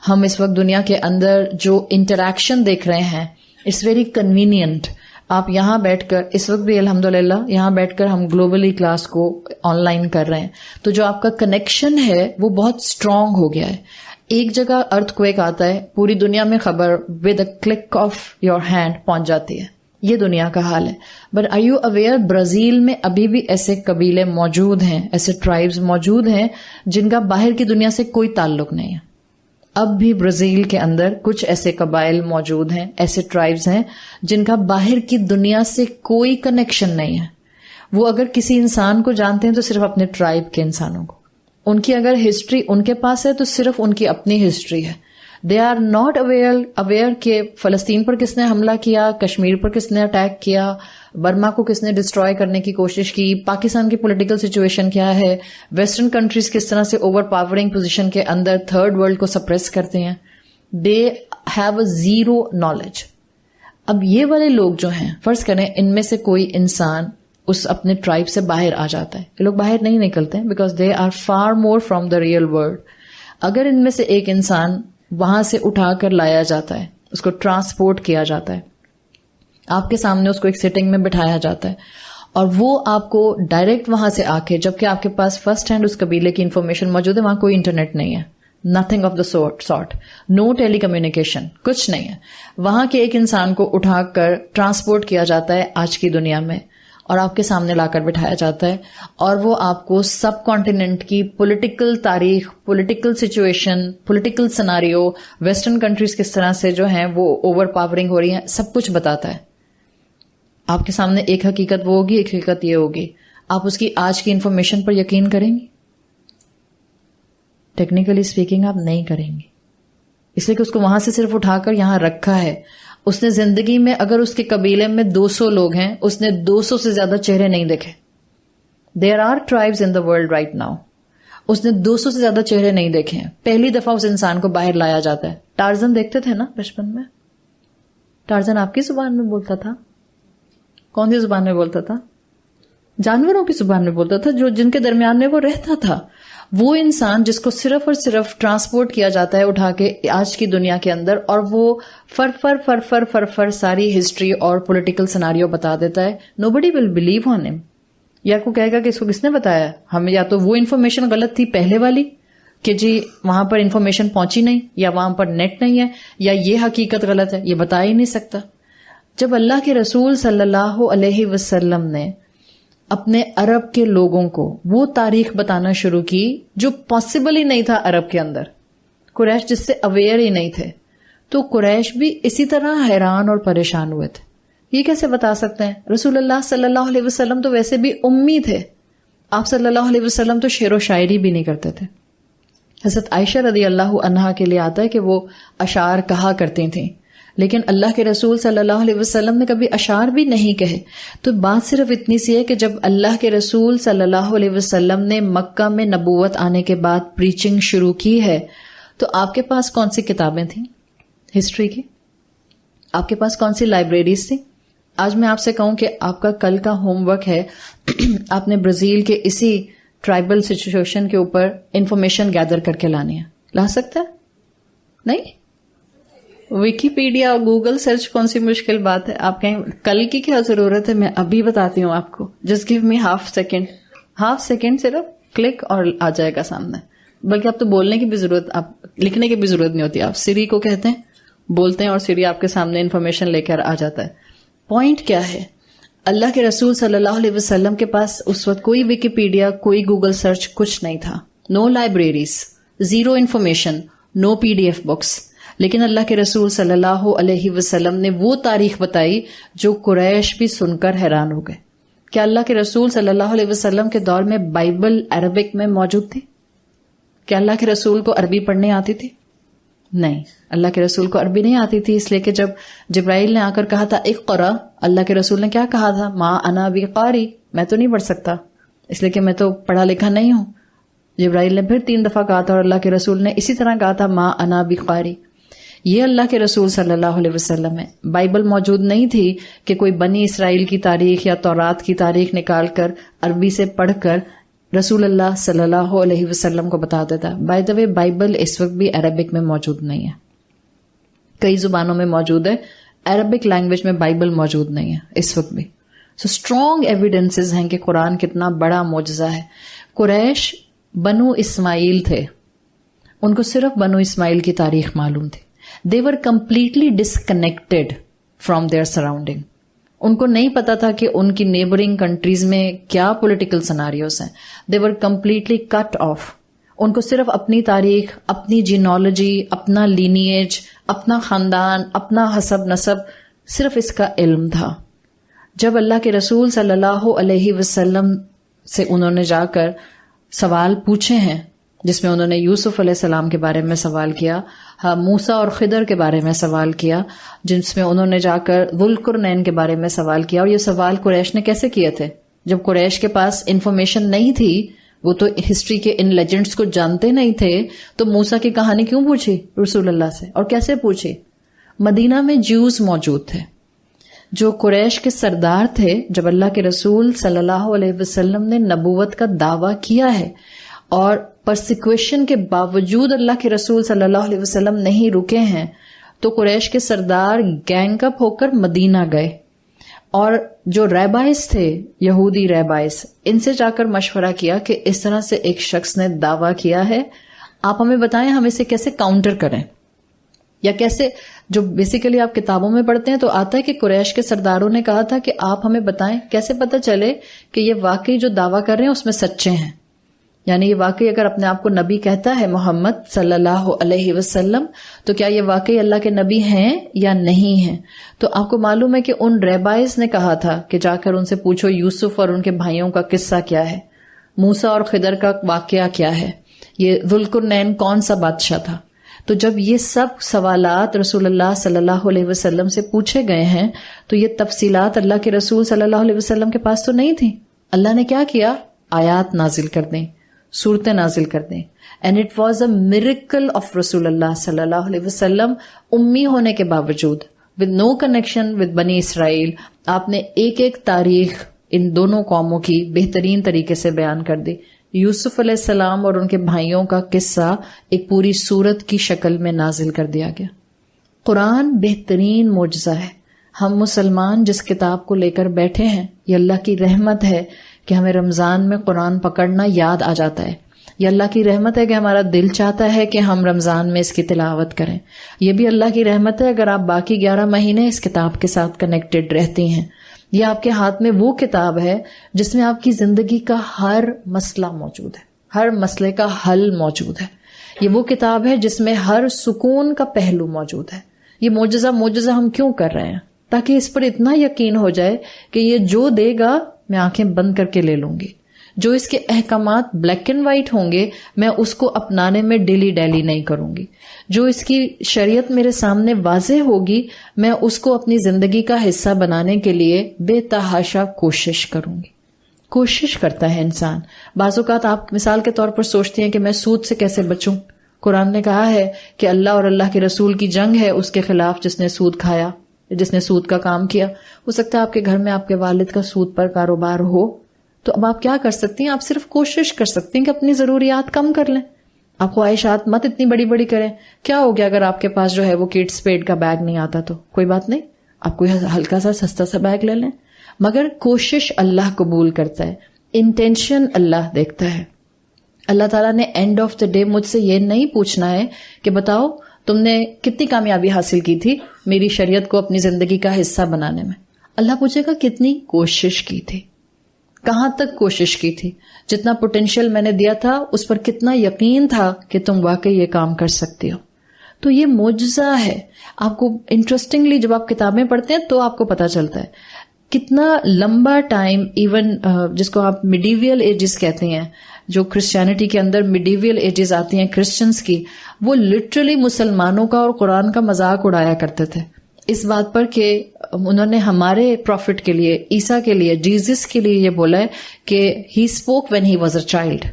ہم اس وقت دنیا کے اندر جو انٹریکشن دیکھ رہے ہیں اٹس ویری کنوینئنٹ. آپ یہاں بیٹھ کر اس وقت بھی الحمدللہ یہاں بیٹھ کر ہم گلوبلی کلاس کو آن لائن کر رہے ہیں, تو جو آپ کا کنیکشن ہے وہ بہت اسٹرانگ ہو گیا ہے. ایک جگہ ارتھ کویک آتا ہے, پوری دنیا میں خبر with a click of your hand پہنچ جاتی ہے. یہ دنیا کا حال ہے. But are you aware Brazil میں ابھی بھی ایسے قبیلے موجود ہیں, ایسے ٹرائبز موجود ہیں جن کا باہر کی دنیا سے کوئی تعلق نہیں ہے. اب بھی برازیل کے اندر کچھ ایسے قبائل موجود ہیں, ایسے ٹرائبز ہیں جن کا باہر کی دنیا سے کوئی کنیکشن نہیں ہے. وہ اگر کسی انسان کو جانتے ہیں تو صرف اپنے ٹرائب کے انسانوں کو. ان کی اگر ہسٹری ان کے پاس ہے تو صرف ان کی اپنی ہسٹری ہے. دے آر ناٹ اویئر کہ فلسطین پر کس نے حملہ کیا, کشمیر پر کس نے اٹیک کیا, برما کو کس نے ڈسٹروائے کرنے کی کوشش کی, پاکستان کی پولیٹیکل سچویشن کیا ہے, ویسٹرن کنٹریز کس طرح سے اوور پاورنگ پوزیشن کے اندر تھرڈ ورلڈ کو سپریس کرتے ہیں. They have a zero knowledge. اب یہ والے لوگ جو ہیں, فرض کریں ان میں سے کوئی انسان اس اپنے ٹرائب سے باہر آ جاتا ہے. یہ لوگ باہر نہیں نکلتے ہیں because they are far more from the real world. اگر ان میں سے ایک انسان وہاں سے اٹھا کر لایا جاتا ہے, اس کو ٹرانسپورٹ کیا جاتا ہے, آپ کے سامنے اس کو ایک سیٹنگ میں بٹھایا جاتا ہے, اور وہ آپ کو ڈائریکٹ وہاں سے آ کے, جبکہ آپ کے پاس فرسٹ ہینڈ اس قبیلے کی انفارمیشن موجود ہے, وہاں کوئی انٹرنیٹ نہیں ہے, nothing of the sort, no telecommunication, کچھ نہیں ہے. وہاں کے ایک انسان کو اٹھا کر ٹرانسپورٹ کیا جاتا ہے آج کی دنیا میں, اور آپ کے سامنے لا کر بٹھایا جاتا ہے, اور وہ آپ کو سب کانٹیننٹ کی پولیٹیکل تاریخ, political situation, political scenario, western countries کس طرح سے جو ہیں وہ اوور پاورنگ ہو رہی ہیں, سب کچھ بتاتا ہے. آپ کے سامنے ایک حقیقت وہ ہوگی, ایک حقیقت یہ ہوگی. آپ اس کی آج کی انفارمیشن پر یقین کریں گے؟ ٹیکنیکلی اسپیکنگ آپ نہیں کریں گے, اس لیے کہ اس کو وہاں سے صرف اٹھا کر یہاں رکھا ہے. اس نے زندگی میں, اگر اس کے قبیلے میں 200 لوگ ہیں, اس نے 200 سے زیادہ چہرے نہیں دیکھے. There are tribes in the world right now. اس نے 200 سے زیادہ چہرے نہیں دیکھے ہیں. پہلی دفعہ اس انسان کو باہر لایا جاتا ہے. ٹارزن دیکھتے تھے نا بچپن میں؟ ٹارزن آپ کی زبان میں بولتا تھا؟ کون سی زبان میں بولتا تھا؟ جانوروں کی زبان میں بولتا تھا, جو جن کے درمیان میں وہ رہتا تھا. وہ انسان جس کو صرف اور صرف ٹرانسپورٹ کیا جاتا ہے اٹھا کے آج کی دنیا کے اندر, اور وہ فر ساری ہسٹری اور پولیٹیکل سناریو بتا دیتا ہے. نوبڈی ول بلیو آن ہم. یا کو کہے گا کہ اس کو کس نے بتایا ہمیں, یا تو وہ انفارمیشن غلط تھی پہلے والی کہ جی وہاں پر انفارمیشن پہنچی نہیں, یا وہاں پر نیٹ نہیں ہے, یا یہ حقیقت غلط ہے, یہ بتا ہی نہیں سکتا. جب اللہ کے رسول صلی اللہ علیہ وسلم نے اپنے عرب کے لوگوں کو وہ تاریخ بتانا شروع کی جو پاسبل ہی نہیں تھا عرب کے اندر, قریش جس سے اویئر ہی نہیں تھے, تو قریش بھی اسی طرح حیران اور پریشان ہوئے تھے. یہ کیسے بتا سکتے ہیں؟ رسول اللہ صلی اللہ علیہ وسلم تو ویسے بھی امی تھے. آپ صلی اللہ علیہ وسلم تو شعر و شاعری بھی نہیں کرتے تھے. حضرت عائشہ رضی اللہ عنہا کے لیے آتا ہے کہ وہ اشعار کہا کرتی تھیں, لیکن اللہ کے رسول صلی اللہ علیہ وسلم نے کبھی اشعار بھی نہیں کہے. تو بات صرف اتنی سی ہے کہ جب اللہ کے رسول صلی اللہ علیہ وسلم نے مکہ میں نبوت آنے کے بعد پریچنگ شروع کی ہے, تو آپ کے پاس کون سی کتابیں تھیں ہسٹری کی؟ آپ کے پاس کون سی لائبریریز تھیں؟ آج میں آپ سے کہوں کہ آپ کا کل کا ہوم ورک ہے, آپ نے برازیل کے اسی ٹرائبل سچویشن کے اوپر انفارمیشن گیدر کر کے لانی ہے. لا سکتا ہے؟ نہیں. ویکیپیڈیا اور گوگل سرچ کون سی مشکل بات ہے؟ آپ کہیں کل کی کیا ضرورت ہے؟ میں ابھی بتاتی ہوں آپ کو. جسٹ گیو می ہاف سیکنڈ صرف کلک اور آ جائے گا سامنے. بلکہ اب تو بولنے کی بھی ضرورت, آپ لکھنے کی بھی ضرورت نہیں ہوتی. آپ سری کو کہتے ہیں, بولتے ہیں اور سری آپ کے سامنے انفارمیشن لے کر آ جاتا ہے. پوائنٹ کیا ہے؟ اللہ کے رسول صلی اللہ علیہ وسلم کے پاس اس وقت کوئی ویکیپیڈیا, کوئی گوگل سرچ, کچھ نہیں تھا. نو لائبریریز, زیرو انفارمیشن, نو PDF بکس. لیکن اللہ کے رسول صلی اللہ علیہ وسلم نے وہ تاریخ بتائی جو قریش بھی سن کر حیران ہو گئے. کیا اللہ کے رسول صلی اللہ علیہ وسلم کے دور میں بائبل عربک میں موجود تھی؟ کیا اللہ کے رسول کو عربی پڑھنے آتی تھی؟ نہیں, اللہ کے رسول کو عربی نہیں آتی تھی. اس لیے کہ جب جبرائیل نے آ کر کہا تھا اقرا, اللہ کے رسول نے کیا کہا تھا؟ ما انا بقاری, میں تو نہیں پڑھ سکتا اس لیے کہ میں تو پڑھا لکھا نہیں ہوں. جبرائیل نے پھر 3 دفعہ کہا تھا اور اللہ کے رسول نے اسی طرح کہا تھا ما انا بقاری. یہ اللہ کے رسول صلی اللہ علیہ وسلم ہے. بائبل موجود نہیں تھی کہ کوئی بنی اسرائیل کی تاریخ یا تورات کی تاریخ نکال کر عربی سے پڑھ کر رسول اللہ صلی اللہ علیہ وسلم کو بتا دیتا. بائی دا وے بائبل اس وقت بھی عربک میں موجود نہیں ہے, کئی زبانوں میں موجود ہے, عربک لینگویج میں بائبل موجود نہیں ہے اس وقت بھی. سو اسٹرانگ ایویڈنسز ہیں کہ قرآن کتنا بڑا معجزہ ہے. قریش بنو اسماعیل تھے, ان کو صرف بنو اسماعیل کی تاریخ معلوم تھی. They were completely disconnected from their surrounding. ان کو نہیں پتا تھا کہ ان کی نیبرنگ کنٹریز میں کیا پولیٹیکل سیناریوز ہیں. They were completely cut off. ان کو صرف اپنی تاریخ, اپنی جینالوجی, اپنا لینیج, اپنا خاندان, اپنا حسب نسب, صرف اس کا علم تھا. جب اللہ کے رسول صلی اللہ علیہ وسلم سے انہوں نے جا کر سوال پوچھے ہیں, جس میں انہوں نے یوسف علیہ السلام کے بارے میں سوال کیا, موسیٰ اور خضر کے بارے میں سوال کیا, جس میں انہوں نے جا کر ذوالقرنین کے بارے میں سوال کیا. اور یہ سوال قریش نے کیسے کیے تھے؟ جب قریش کے پاس انفارمیشن نہیں تھی, وہ تو ہسٹری کے ان لیجنڈز کو جانتے نہیں تھے, تو موسیٰ کی کہانی کیوں پوچھی رسول اللہ سے, اور کیسے پوچھی؟ مدینہ میں جیوز موجود تھے جو قریش کے سردار تھے. جب اللہ کے رسول صلی اللہ علیہ وسلم نے نبوت کا دعویٰ کیا ہے اور پرسیکویشن کے باوجود اللہ کے رسول صلی اللہ علیہ وسلم نہیں رکے ہیں, تو قریش کے سردار گینگ اپ ہو کر مدینہ گئے, اور جو ریبائز تھے, یہودی ریبائز, ان سے جا کر مشورہ کیا کہ اس طرح سے ایک شخص نے دعویٰ کیا ہے, آپ ہمیں بتائیں ہم اسے کیسے کاؤنٹر کریں, یا کیسے. جو بیسیکلی آپ کتابوں میں پڑھتے ہیں تو آتا ہے کہ قریش کے سرداروں نے کہا تھا کہ آپ ہمیں بتائیں کیسے پتہ چلے کہ یہ واقعی جو دعویٰ کر رہے ہیں اس میں سچے ہیں. یعنی یہ واقعی اگر اپنے آپ کو نبی کہتا ہے محمد صلی اللہ علیہ وسلم, تو کیا یہ واقعی اللہ کے نبی ہیں یا نہیں ہیں؟ تو آپ کو معلوم ہے کہ ان ریبائز نے کہا تھا کہ جا کر ان سے پوچھو یوسف اور ان کے بھائیوں کا قصہ کیا ہے, موسیٰ اور خضر کا واقعہ کیا ہے, یہ ذوالقرنین کون سا بادشاہ تھا. تو جب یہ سب سوالات رسول اللہ صلی اللہ علیہ وسلم سے پوچھے گئے ہیں, تو یہ تفصیلات اللہ کے رسول صلی اللہ علیہ وسلم کے پاس تو نہیں تھی. اللہ نے کیا کیا؟ آیات نازل کر دیں, صورتیں نازل کر دیں. And it was a miracle of رسول اللہ صلی اللہ علیہ وسلم. امی ہونے کے باوجود, ود نو کنیکشن ود بنی اسرائیل, آپ نے ایک ایک تاریخ ان دونوں قوموں کی بہترین طریقے سے بیان کر دی. یوسف علیہ السلام اور ان کے بھائیوں کا قصہ ایک پوری سورت کی شکل میں نازل کر دیا گیا. قرآن بہترین معجزہ ہے. ہم مسلمان جس کتاب کو لے کر بیٹھے ہیں, یہ اللہ کی رحمت ہے کہ ہمیں رمضان میں قرآن پکڑنا یاد آ جاتا ہے. یہ اللہ کی رحمت ہے کہ ہمارا دل چاہتا ہے کہ ہم رمضان میں اس کی تلاوت کریں. یہ بھی اللہ کی رحمت ہے اگر آپ باقی 11 مہینے اس کتاب کے ساتھ کنیکٹڈ رہتی ہیں. یہ آپ کے ہاتھ میں وہ کتاب ہے جس میں آپ کی زندگی کا ہر مسئلہ موجود ہے, ہر مسئلے کا حل موجود ہے. یہ وہ کتاب ہے جس میں ہر سکون کا پہلو موجود ہے. یہ معجزہ ہم کیوں کر رہے ہیں؟ تاکہ اس پر اتنا یقین ہو جائے کہ یہ جو دے گا میں آنکھیں بند کر کے لے لوں گی. جو اس کے احکامات بلیک اینڈ وائٹ ہوں گے میں اس کو اپنانے میں ڈیلی نہیں کروں گی. جو اس کی شریعت میرے سامنے واضح ہوگی میں اس کو اپنی زندگی کا حصہ بنانے کے لیے بے تحاشا کوشش کروں گی. کوشش کرتا ہے انسان. بعض اوقات آپ مثال کے طور پر سوچتے ہیں کہ میں سود سے کیسے بچوں. قرآن نے کہا ہے کہ اللہ اور اللہ کے رسول کی جنگ ہے اس کے خلاف جس نے سود کھایا, جس نے سود کا کام کیا. ہو سکتا ہے آپ کے گھر میں آپ کے والد کا سود پر کاروبار ہو, تو اب آپ کیا کر سکتی ہیں؟ آپ صرف کوشش کر سکتی ہیں کہ اپنی ضروریات کم کر لیں. آپ خواہشات مت اتنی بڑی بڑی کریں. کیا ہو گیا اگر آپ کے پاس جو ہے وہ کڈس پیڈ کا بیگ نہیں آتا تو کوئی بات نہیں, آپ کوئی ہلکا سا سستا سا بیگ لے لیں. مگر کوشش اللہ قبول کرتا ہے, انٹینشن اللہ دیکھتا ہے. اللہ تعالیٰ نے اینڈ آف دا ڈے مجھ سے یہ نہیں پوچھنا ہے کہ بتاؤ تم نے کتنی کامیابی حاصل کی تھی میری شریعت کو اپنی زندگی کا حصہ بنانے میں. اللہ پوچھے گا کتنی کوشش کی تھی, کہاں تک کوشش کی تھی, جتنا پوٹینشیل میں نے دیا تھا اس پر کتنا یقین تھا کہ تم واقعی یہ کام کر سکتی ہو. تو یہ معجزہ ہے. آپ کو انٹرسٹنگلی جب آپ کتابیں پڑھتے ہیں تو آپ کو پتا چلتا ہے کتنا لمبا ٹائم, ایون جس کو آپ میڈیویل ایجز کہتے ہیں, جو کرسچینٹی کے اندر میڈیویل ایجز آتی ہیں کرسچنز کی, وہ لٹرلی مسلمانوں کا اور قرآن کا مذاق اڑایا کرتے تھے. اس بات پر کہ انہوں نے ہمارے پروفٹ کے لیے، عیسیٰ کے لیے، جیزس کے لیے یہ بولا ہے کہ he spoke when he was a child,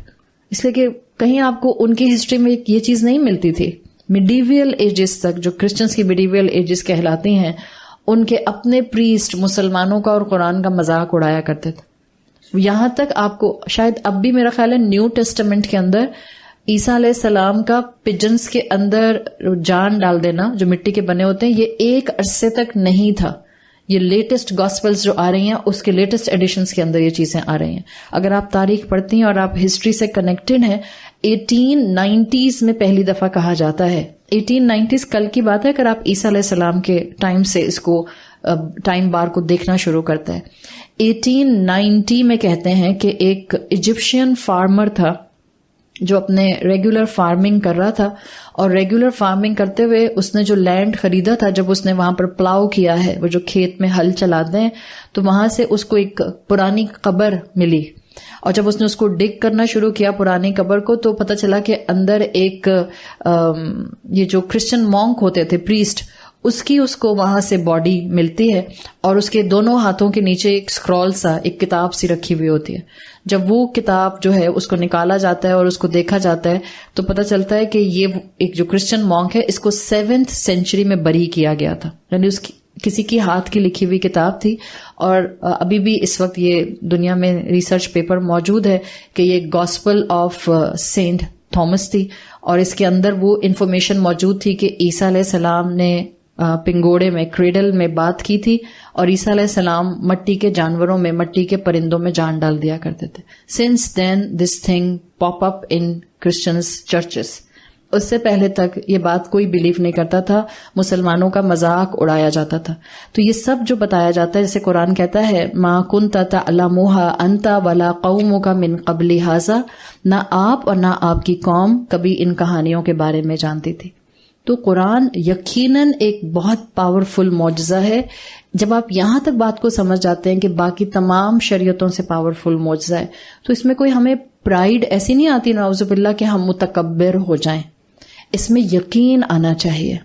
اس لیے کہ کہیں آپ کو ان کی ہسٹری میں یہ چیز نہیں ملتی تھی. میڈیویل ایجز تک، جو کرسچنس کی میڈیویل ایجز کہلاتی ہیں، ان کے اپنے پریسٹ مسلمانوں کا اور قرآن کا مذاق اڑایا کرتے تھے. یہاں تک آپ کو شاید اب بھی میرا خیال ہے نیو ٹیسٹمنٹ کے اندر عیسیٰ علیہ السلام کا پجنس کے اندر جان ڈال دینا جو مٹی کے بنے ہوتے ہیں، یہ ایک عرصے تک نہیں تھا. یہ لیٹسٹ گاسپلز جو آ رہی ہیں اس کے لیٹسٹ ایڈیشنز کے اندر یہ چیزیں آ رہی ہیں. اگر آپ تاریخ پڑھتی ہیں اور آپ ہسٹری سے کنیکٹڈ ہیں، 1890s میں پہلی دفعہ کہا جاتا ہے، 1890s کل کی بات ہے اگر آپ عیسیٰ علیہ السلام کے ٹائم سے اس کو ٹائم بار کو دیکھنا شروع کرتا ہے. 1890 میں کہتے ہیں کہ ایک ایجپشین فارمر تھا جو اپنے ریگولر فارمنگ کر رہا تھا، اور ریگولر فارمنگ کرتے ہوئے اس نے جو لینڈ خریدا تھا، جب اس نے وہاں پر پلاؤ کیا ہے، وہ جو کھیت میں ہل چلاتے ہیں، تو وہاں سے اس کو ایک پرانی قبر ملی. اور جب اس نے اس کو ڈگ کرنا شروع کیا پرانی قبر کو، تو پتہ چلا کہ اندر ایک یہ جو کرسچن مونک ہوتے تھے، پریسٹ، اس کو وہاں سے باڈی ملتی ہے، اور اس کے دونوں ہاتھوں کے نیچے ایک اسکرول سا، ایک کتاب سی رکھی ہوئی ہوتی ہے. جب وہ کتاب جو ہے اس کو نکالا جاتا ہے اور اس کو دیکھا جاتا ہے تو پتہ چلتا ہے کہ یہ ایک جو کرسچن مونک ہے، اس کو 7th سینچری میں بری کیا گیا تھا، یعنی اس کی کسی کی ہاتھ کی لکھی ہوئی کتاب تھی. اور ابھی بھی اس وقت یہ دنیا میں ریسرچ پیپر موجود ہے کہ یہ گاسپل آف سینٹ تھامس تھی، اور اس کے اندر وہ انفارمیشن موجود تھی کہ عیسیٰ علیہ السلام نے پنگوڑے میں، کریڈل میں بات کی تھی، اور عیسیٰ علیہ السلام مٹی کے جانوروں میں، مٹی کے پرندوں میں جان ڈال دیا کرتے تھے. Since then this thing pop up in Christians churches. اس سے پہلے تک یہ بات کوئی بلیو نہیں کرتا تھا، مسلمانوں کا مذاق اڑایا جاتا تھا. تو یہ سب جو بتایا جاتا ہے، جیسے قرآن کہتا ہے ما کنت تعلمها انت ولا قومك من قبل هذا، نہ آپ اور نہ آپ کی قوم کبھی ان کہانیوں کے بارے میں جانتی تھی. تو قرآن یقیناً ایک بہت پاورفل معجزہ ہے. جب آپ یہاں تک بات کو سمجھ جاتے ہیں کہ باقی تمام شریعتوں سے پاورفل معجزہ ہے، تو اس میں کوئی ہمیں پرائیڈ ایسی نہیں آتی نعوذ باللہ کہ ہم متکبر ہو جائیں. اس میں یقین آنا چاہیے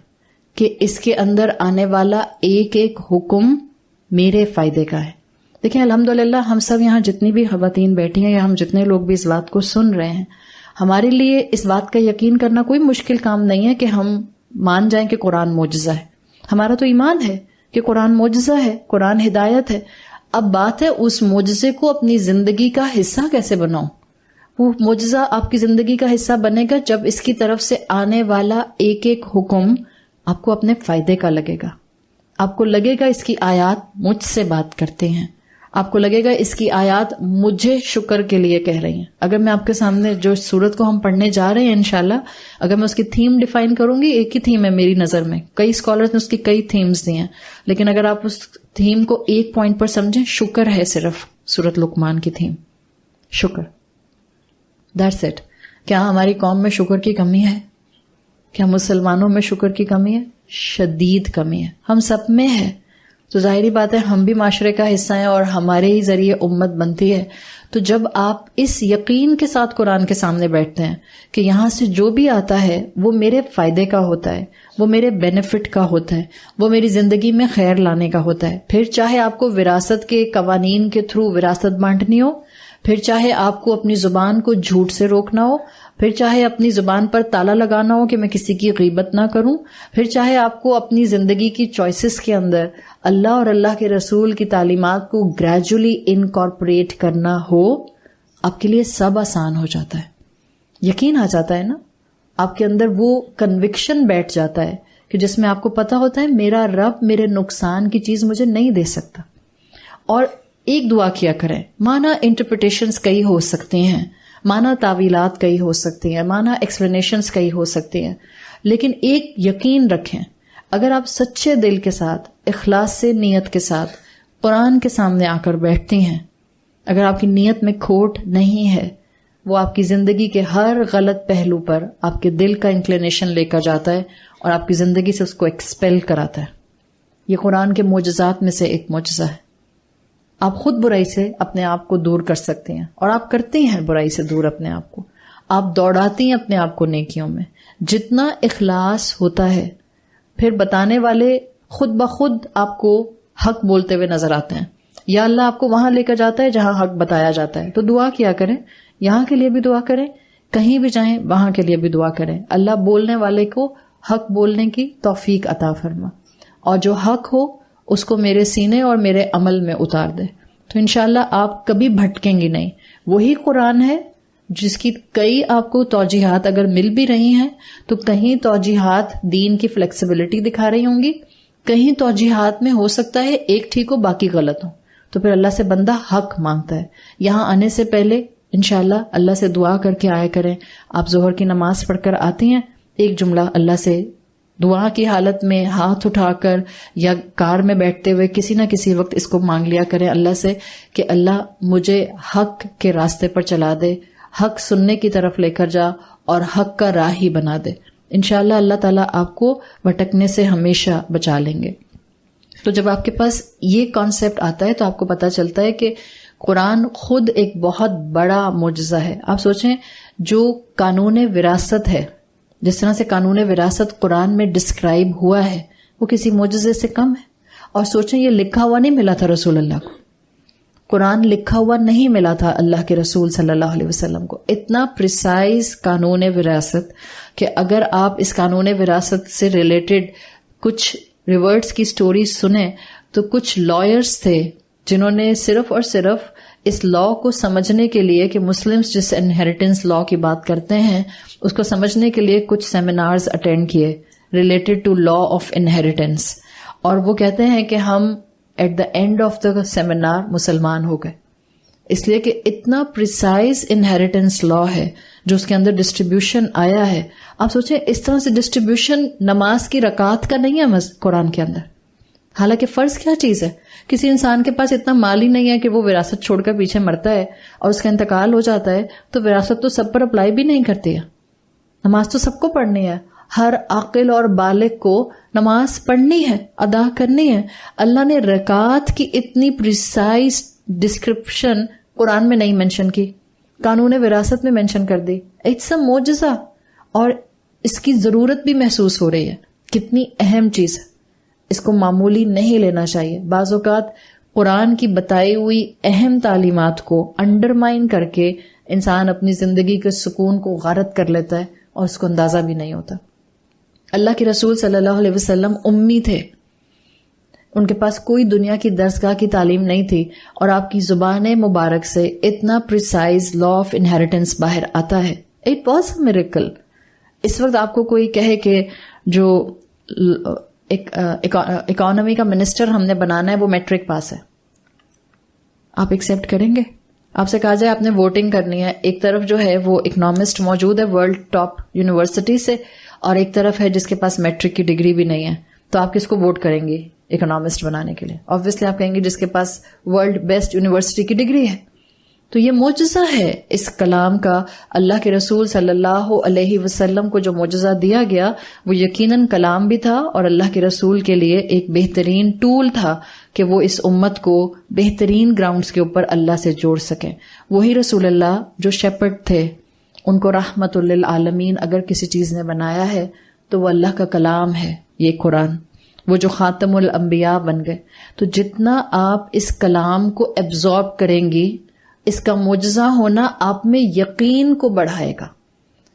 کہ اس کے اندر آنے والا ایک ایک حکم میرے فائدے کا ہے. دیکھیں الحمدللہ ہم سب یہاں جتنی بھی خواتین بیٹھی ہیں یا ہم جتنے لوگ بھی اس بات کو سن رہے ہیں، ہمارے لیے اس بات کا یقین کرنا کوئی مشکل کام نہیں ہے کہ ہم مان جائیں کہ قرآن معجزہ ہے. ہمارا تو ایمان ہے کہ قرآن معجزہ ہے، قرآن ہدایت ہے. اب بات ہے اس معجزے کو اپنی زندگی کا حصہ کیسے بناؤ. وہ معجزہ آپ کی زندگی کا حصہ بنے گا جب اس کی طرف سے آنے والا ایک ایک حکم آپ کو اپنے فائدے کا لگے گا. آپ کو لگے گا اس کی آیات مجھ سے بات کرتے ہیں، آپ کو لگے گا اس کی آیات مجھے شکر کے لیے کہہ رہی ہیں. اگر میں آپ کے سامنے جو سورت کو ہم پڑھنے جا رہے ہیں انشاءاللہ، اگر میں اس کی تھیم ڈیفائن کروں گی، ایک ہی تھیم ہے میری نظر میں، کئی اسکالرز نے اس کی کئی تھیمز دی ہیں، لیکن اگر آپ اس تھیم کو ایک پوائنٹ پر سمجھیں، شکر ہے صرف سورت لقمان کی تھیم، شکر. That's it. کیا ہماری قوم میں شکر کی کمی ہے؟ کیا مسلمانوں میں شکر کی کمی ہے؟ شدید کمی ہے. ہم سب میں ہے. تو ظاہری بات ہے ہم بھی معاشرے کا حصہ ہیں اور ہمارے ہی ذریعے امت بنتی ہے. تو جب آپ اس یقین کے ساتھ قرآن کے سامنے بیٹھتے ہیں کہ یہاں سے جو بھی آتا ہے وہ میرے فائدے کا ہوتا ہے، وہ میرے بینیفٹ کا ہوتا ہے، وہ میری زندگی میں خیر لانے کا ہوتا ہے، پھر چاہے آپ کو وراثت کے قوانین کے تھرو وراثت بانٹنی ہو، پھر چاہے آپ کو اپنی زبان کو جھوٹ سے روکنا ہو، پھر چاہے اپنی زبان پر تالا لگانا ہو کہ میں کسی کی غیبت نہ کروں، پھر چاہے آپ کو اپنی زندگی کی چوائسز کے اندر اللہ اور اللہ کے رسول کی تعلیمات کو گریجولی انکارپوریٹ کرنا ہو، آپ کے لیے سب آسان ہو جاتا ہے. یقین آ جاتا ہے نا، آپ کے اندر وہ کنوکشن بیٹھ جاتا ہے کہ جس میں آپ کو پتا ہوتا ہے میرا رب میرے نقصان کی چیز مجھے نہیں دے سکتا. اور ایک دعا کیا کریں، معنی انٹرپریٹیشنز کئی ہو سکتی ہیں، معنی تعویلات کئی ہو سکتی ہیں، معنی ایکسپلینیشنز کئی ہو سکتی ہیں، لیکن ایک یقین رکھیں، اگر آپ سچے دل کے ساتھ، اخلاص سے نیت کے ساتھ قرآن کے سامنے آ کر بیٹھتی ہیں، اگر آپ کی نیت میں کھوٹ نہیں ہے، وہ آپ کی زندگی کے ہر غلط پہلو پر آپ کے دل کا انکلینیشن لے کر جاتا ہے اور آپ کی زندگی سے اس کو ایکسپیل کراتا ہے. یہ قرآن کے معجزات میں سے ایک معجزہ ہے. آپ خود برائی سے اپنے آپ کو دور کر سکتے ہیں، اور آپ کرتے ہیں برائی سے دور اپنے آپ کو. آپ دوڑاتی ہیں اپنے آپ کو نیکیوں میں. جتنا اخلاص ہوتا ہے، پھر بتانے والے خود بخود آپ کو حق بولتے ہوئے نظر آتے ہیں، یا اللہ آپ کو وہاں لے کر جاتا ہے جہاں حق بتایا جاتا ہے. تو دعا کیا کریں، یہاں کے لیے بھی دعا کریں، کہیں بھی جائیں وہاں کے لیے بھی دعا کریں. اللہ بولنے والے کو حق بولنے کی توفیق عطا فرما، اور جو حق ہو اس کو میرے سینے اور میرے عمل میں اتار دے. تو انشاءاللہ آپ کبھی بھٹکیں گی نہیں. وہی قرآن ہے جس کی کئی آپ کو توجیحات اگر مل بھی رہی ہیں تو کہیں توجیحات دین کی فلیکسیبلٹی دکھا رہی ہوں گی، کہیں توجیحات میں ہو سکتا ہے ایک ٹھیک ہو باقی غلط ہو. تو پھر اللہ سے بندہ حق مانگتا ہے. یہاں آنے سے پہلے انشاءاللہ اللہ سے دعا کر کے آیا کریں. آپ ظہر کی نماز پڑھ کر آتی ہیں، ایک جملہ اللہ سے دعا کی حالت میں ہاتھ اٹھا کر یا کار میں بیٹھتے ہوئے کسی نہ کسی وقت اس کو مانگ لیا کریں اللہ سے کہ اللہ مجھے حق کے راستے پر چلا دے، حق سننے کی طرف لے کر جا اور حق کا راہی بنا دے. انشاءاللہ اللہ تعالیٰ آپ کو بھٹکنے سے ہمیشہ بچا لیں گے. تو جب آپ کے پاس یہ کانسیپٹ آتا ہے تو آپ کو پتہ چلتا ہے کہ قرآن خود ایک بہت بڑا معجزہ ہے. آپ سوچیں جو قانون وراثت ہے، جس طرح سے قانون وراثت قرآن میں ڈسکرائب ہوا ہے، وہ کسی معجزے سے کم ہے. اور سوچیں یہ لکھا ہوا نہیں ملا تھا رسول اللہ کو، قرآن لکھا ہوا نہیں ملا تھا اللہ کے رسول صلی اللہ علیہ وسلم کو. اتنا پریسائز قانون وراثت کہ اگر آپ اس قانون وراثت سے ریلیٹڈ کچھ ریورٹس کی سٹوری سنیں تو کچھ لائرز تھے جنہوں نے صرف اور صرف اس لا کو سمجھنے کے لیے کہ مسلمز جس انہیریٹنس لا کی بات کرتے ہیں اس کو سمجھنے کے لیے کچھ سیمینارز اٹینڈ کیے related to law of inheritance, اور وہ کہتے ہیں کہ ہم at the end of the seminar مسلمان ہو گئے، اس لیے کہ اتنا پریسائز انہیریٹنس لا ہے جو اس کے اندر ڈسٹریبیوشن آیا ہے. آپ سوچیں اس طرح سے ڈسٹریبیوشن نماز کی رکعت کا نہیں ہے قرآن کے اندر. حالانکہ فرض کیا چیز ہے، کسی انسان کے پاس اتنا مال ہی نہیں ہے کہ وہ وراثت چھوڑ کر پیچھے مرتا ہے اور اس کا انتقال ہو جاتا ہے تو وراثت تو سب پر اپلائی بھی نہیں کرتی ہے. نماز تو سب کو پڑھنی ہے، ہر عاقل اور بالغ کو نماز پڑھنی ہے، ادا کرنی ہے. اللہ نے رکعت کی اتنی پریسائز ڈسکرپشن قرآن میں نہیں مینشن کی، قانون وراثت میں مینشن کر دی. اٹس اے معجزہ، اور اس کی ضرورت بھی محسوس ہو رہی ہے. کتنی اہم چیز ہے، اس کو معمولی نہیں لینا چاہیے. بعض اوقات قرآن کی بتائی ہوئی اہم تعلیمات کو انڈرمائن کر کے انسان اپنی زندگی کے سکون کو غارت کر لیتا ہے اور اس کو اندازہ بھی نہیں ہوتا. اللہ کے رسول صلی اللہ علیہ وسلم امی تھے، ان کے پاس کوئی دنیا کی درسگاہ کی تعلیم نہیں تھی، اور آپ کی زبان مبارک سے اتنا پریسائز لا آف انہیریٹنس باہر آتا ہے. It was a miracle. اس وقت آپ کو کوئی کہے کہ جو اکانومی کا منسٹر ہم نے بنانا ہے وہ میٹرک پاس ہے، آپ ایکسیپٹ کریں گے؟ آپ سے کہا جائے آپ نے ووٹنگ کرنی ہے، ایک طرف جو ہے وہ اکنامسٹ موجود ہے ورلڈ ٹاپ یونیورسٹی سے، اور ایک طرف ہے جس کے پاس میٹرک کی ڈگری بھی نہیں ہے، تو آپ کس کو ووٹ کریں گے اکنامسٹ بنانے کے لیے؟ آبویسلی آپ کہیں گے جس کے پاس ورلڈ بیسٹ یونیورسٹی کی ڈگری ہے. تو یہ معجزہ ہے اس کلام کا. اللہ کے رسول صلی اللہ علیہ وسلم کو جو معجزہ دیا گیا وہ یقیناً کلام بھی تھا، اور اللہ کے رسول کے لیے ایک بہترین ٹول تھا کہ وہ اس امت کو بہترین گراؤنڈز کے اوپر اللہ سے جوڑ سکیں. وہی رسول اللہ جو شیپرڈ تھے، ان کو رحمت للعالمین اگر کسی چیز نے بنایا ہے تو وہ اللہ کا کلام ہے، یہ قرآن، وہ جو خاتم الانبیاء بن گئے. تو جتنا آپ اس کلام کو ایبزارب کریں گی، اس کا معجزہ ہونا آپ میں یقین کو بڑھائے گا.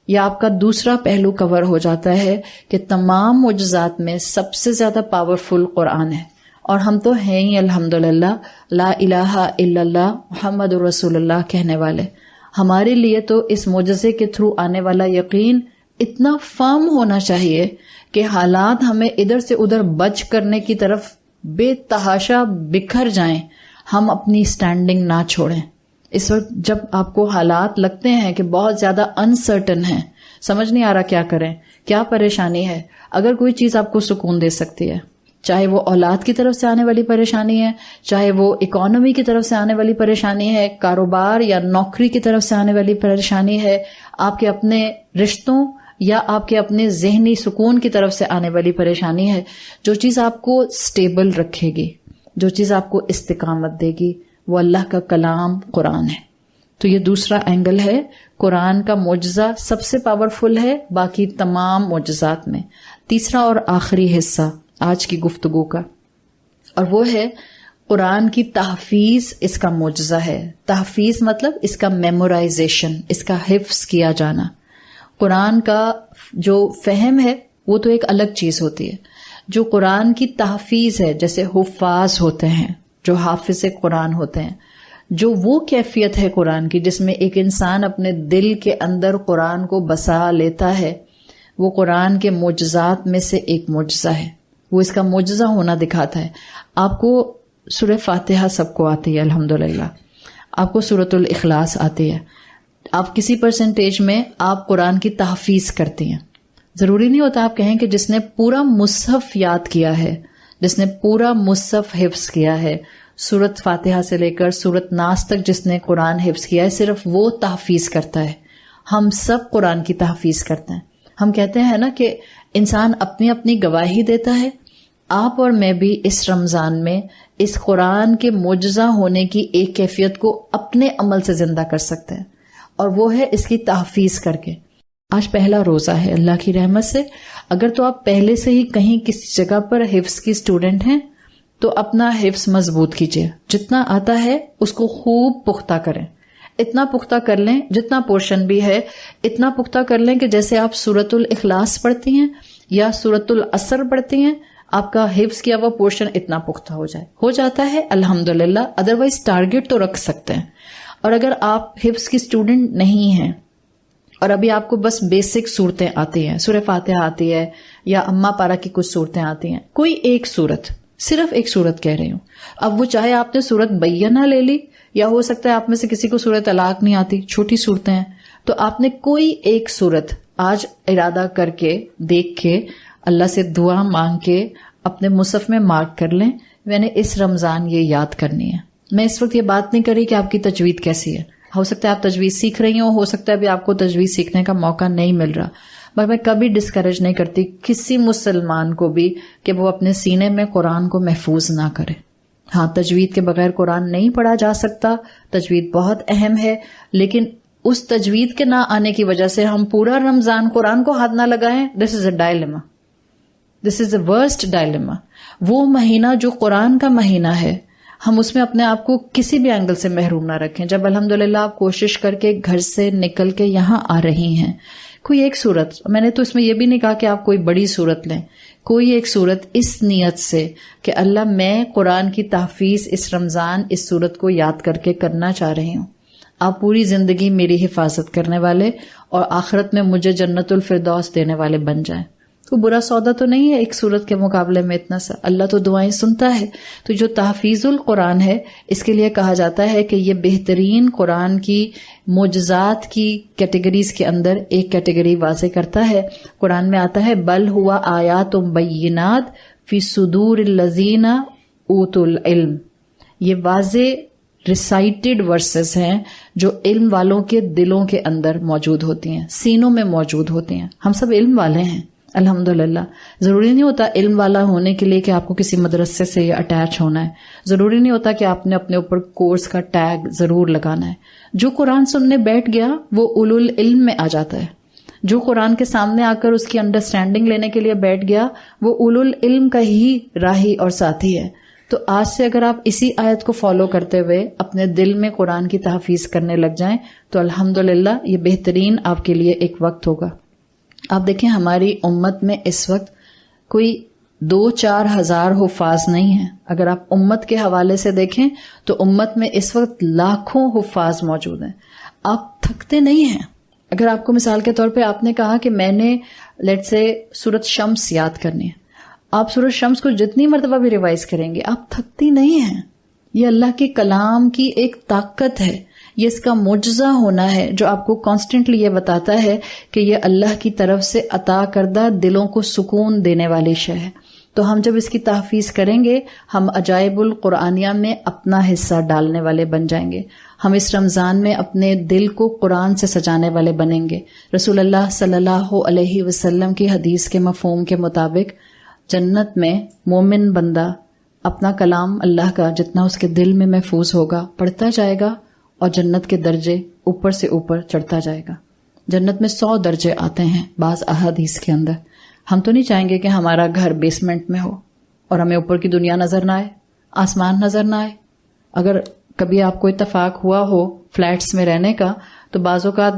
یا آپ کا دوسرا پہلو کور ہو جاتا ہے کہ تمام معجزات میں سب سے زیادہ پاورفل قرآن ہے، اور ہم تو ہیں ہی الحمدللہ لا الہ الا اللہ محمد رسول اللہ کہنے والے. ہمارے لیے تو اس معجزے کے تھرو آنے والا یقین اتنا فرم ہونا چاہیے کہ حالات ہمیں ادھر سے ادھر بچ کرنے کی طرف بے تحاشا بکھر جائیں، ہم اپنی سٹینڈنگ نہ چھوڑیں. اس وقت جب آپ کو حالات لگتے ہیں کہ بہت زیادہ انسرٹن ہیں، سمجھ نہیں آ رہا کیا کریں، کیا پریشانی ہے، اگر کوئی چیز آپ کو سکون دے سکتی ہے، چاہے وہ اولاد کی طرف سے آنے والی پریشانی ہے، چاہے وہ اکانومی کی طرف سے آنے والی پریشانی ہے، کاروبار یا نوکری کی طرف سے آنے والی پریشانی ہے، آپ کے اپنے رشتوں یا آپ کے اپنے ذہنی سکون کی طرف سے آنے والی پریشانی ہے، جو چیز آپ کو سٹیبل رکھے گی، جو چیز آپ کو استقامت دے گی، وہ اللہ کا کلام قرآن ہے. تو یہ دوسرا اینگل ہے. قرآن کا معجزہ سب سے پاورفل ہے باقی تمام معجزات میں. تیسرا اور آخری حصہ آج کی گفتگو کا، اور وہ ہے قرآن کی تحفیظ اس کا معجزہ ہے. تحفیظ مطلب اس کا میمورائزیشن، اس کا حفظ کیا جانا. قرآن کا جو فہم ہے وہ تو ایک الگ چیز ہوتی ہے. جو قرآن کی تحفیظ ہے، جیسے حفاظ ہوتے ہیں، جو حافظ قرآن ہوتے ہیں، جو وہ کیفیت ہے قرآن کی جس میں ایک انسان اپنے دل کے اندر قرآن کو بسا لیتا ہے، وہ قرآن کے معجزات میں سے ایک معجزہ ہے. وہ اس کا معجزہ ہونا دکھاتا ہے. آپ کو سورہ فاتحہ سب کو آتی ہے الحمدللہ، آپ کو سورۃ الاخلاص آتی ہے، آپ کسی پرسنٹیج میں آپ قرآن کی تحفیظ کرتی ہیں. ضروری نہیں ہوتا آپ کہیں کہ جس نے پورا مصحف یاد کیا ہے، جس نے پورا مصحف حفظ کیا ہے، سورۃ فاتحہ سے لے کر سورۃ ناس تک جس نے قرآن حفظ کیا ہے، صرف وہ تحفیظ کرتا ہے. ہم سب قرآن کی تحفیظ کرتے ہیں. ہم کہتے ہیں نا کہ انسان اپنی اپنی گواہی دیتا ہے. آپ اور میں بھی اس رمضان میں اس قرآن کے معجزہ ہونے کی ایک کیفیت کو اپنے عمل سے زندہ کر سکتے ہیں، اور وہ ہے اس کی تحفیظ کر کے. آج پہلا روزہ ہے اللہ کی رحمت سے. اگر تو آپ پہلے سے ہی کہیں کسی جگہ پر حفظ کی اسٹوڈنٹ ہیں تو اپنا حفظ مضبوط کیجیے. جتنا آتا ہے اس کو خوب پختہ کریں. اتنا پختہ کر لیں، جتنا پورشن بھی ہے اتنا پختہ کر لیں کہ جیسے آپ سورۃ الاخلاص پڑھتی ہیں یا سورۃ العصر پڑھتی ہیں، آپ کا حفظ کیا ہوا پورشن اتنا پختہ ہو جاتا ہے الحمدللہ. ادروائز ٹارگٹ تو رکھ سکتے ہیں. اور اگر آپ حفظ کی اسٹوڈنٹ نہیں ہیں اور ابھی آپ کو بس بیسک صورتیں آتی ہیں، سورہ فاتحہ آتی ہے یا اما پارا کی کچھ صورتیں آتی ہیں، کوئی ایک صورت، صرف ایک صورت کہہ رہی ہوں، اب وہ چاہے آپ نے سورت بینہ لے لی یا ہو سکتا ہے آپ میں سے کسی کو سورہ طلاق نہیں آتی، چھوٹی صورتیں ہیں، تو آپ نے کوئی ایک صورت آج ارادہ کر کے دیکھ کے اللہ سے دعا مانگ کے اپنے مصحف میں مارک کر لیں، میں نے اس رمضان یہ یاد کرنی ہے. میں اس وقت یہ بات نہیں کر رہی کہ آپ کی تجوید کیسی ہے. ہو سکتا ہے آپ تجوید سیکھ رہی ہوں، ہو سکتا ہے ابھی آپ کو تجوید سیکھنے کا موقع نہیں مل رہا، مگر میں کبھی ڈسکریج نہیں کرتی کسی مسلمان کو بھی کہ وہ اپنے سینے میں قرآن کو محفوظ نہ کرے. ہاں، تجوید کے بغیر قرآن نہیں پڑھا جا سکتا، تجوید بہت اہم ہے، لیکن اس تجوید کے نہ آنے کی وجہ سے ہم پورا رمضان قرآن کو ہاتھ نہ لگائیں. دس از اے ڈائلیما، دس از اے ورسٹ ڈائلیما. وہ مہینہ جو قرآن کا مہینہ ہے، ہم اس میں اپنے آپ کو کسی بھی اینگل سے محروم نہ رکھیں. جب الحمدللہ آپ کوشش کر کے گھر سے نکل کے یہاں آ رہی ہیں، کوئی ایک صورت، میں نے تو اس میں یہ بھی نہیں کہا کہ آپ کوئی بڑی صورت لیں، کوئی ایک صورت اس نیت سے کہ اللہ میں قرآن کی تحفیظ اس رمضان اس صورت کو یاد کر کے کرنا چاہ رہی ہوں. آپ پوری زندگی میری حفاظت کرنے والے اور آخرت میں مجھے جنت الفردوس دینے والے بن جائیں. تو برا سودا تو نہیں ہے ایک صورت کے مقابلے میں اتنا سا. اللہ تو دعائیں سنتا ہے. تو جو تحفیظ القرآن ہے، اس کے لیے کہا جاتا ہے کہ یہ بہترین قرآن کی معجزات کی کیٹیگریز کے اندر ایک کیٹیگری واضح کرتا ہے. قرآن میں آتا ہے بل ہوا آیات بینات فی صدور الذین اوتوا العلم. یہ واضح ریسائٹڈ ورسز ہیں جو علم والوں کے دلوں کے اندر موجود ہوتی ہیں، سینوں میں موجود ہوتی ہیں. ہم سب علم والے ہیں الحمدللہ. ضروری نہیں ہوتا علم والا ہونے کے لیے کہ آپ کو کسی مدرسے سے اٹیچ ہونا ہے، ضروری نہیں ہوتا کہ آپ نے اپنے اوپر کورس کا ٹیگ ضرور لگانا ہے. جو قرآن سننے بیٹھ گیا وہ اولو العلم میں آ جاتا ہے. جو قرآن کے سامنے آ کر اس کی انڈرسٹینڈنگ لینے کے لیے بیٹھ گیا وہ اولو العلم کا ہی راہی اور ساتھی ہے. تو آج سے اگر آپ اسی آیت کو فالو کرتے ہوئے اپنے دل میں قرآن کی تحفیظ کرنے لگ جائیں تو الحمدللہ یہ بہترین آپ کے لیے ایک وقت ہوگا. آپ دیکھیں ہماری امت میں اس وقت کوئی 2-4 ہزار حفاظ نہیں ہیں. اگر آپ امت کے حوالے سے دیکھیں تو امت میں اس وقت لاکھوں حفاظ موجود ہیں. آپ تھکتے نہیں ہیں. اگر آپ کو مثال کے طور پہ آپ نے کہا کہ میں نے لیٹ سے سورۃ شمس یاد کرنی ہے، آپ سورۃ شمس کو جتنی مرتبہ بھی ریوائز کریں گے آپ تھکتی نہیں ہیں. یہ اللہ کے کلام کی ایک طاقت ہے، یہ اس کا معجزہ ہونا ہے جو آپ کو کانسٹنٹلی یہ بتاتا ہے کہ یہ اللہ کی طرف سے عطا کردہ دلوں کو سکون دینے والی شے ہے. تو ہم جب اس کی تحفیظ کریں گے ہم عجائب القرآنیہ میں اپنا حصہ ڈالنے والے بن جائیں گے. ہم اس رمضان میں اپنے دل کو قرآن سے سجانے والے بنیں گے. رسول اللہ صلی اللہ علیہ وسلم کی حدیث کے مفہوم کے مطابق جنت میں مومن بندہ اپنا کلام اللہ کا جتنا اس کے دل میں محفوظ ہوگا پڑھتا جائے گا اور جنت کے درجے اوپر سے اوپر چڑھتا جائے گا. جنت میں 100 درجے آتے ہیں بعض احادیث کے اندر. ہم تو نہیں چاہیں گے کہ ہمارا گھر بیسمنٹ میں ہو، اور ہمیں اوپر کی دنیا نظر نہ آئے, آسمان نظر نہ آئے. اگر کبھی آپ کو اتفاق ہوا ہو فلیٹس میں رہنے کا, تو بعض اوقات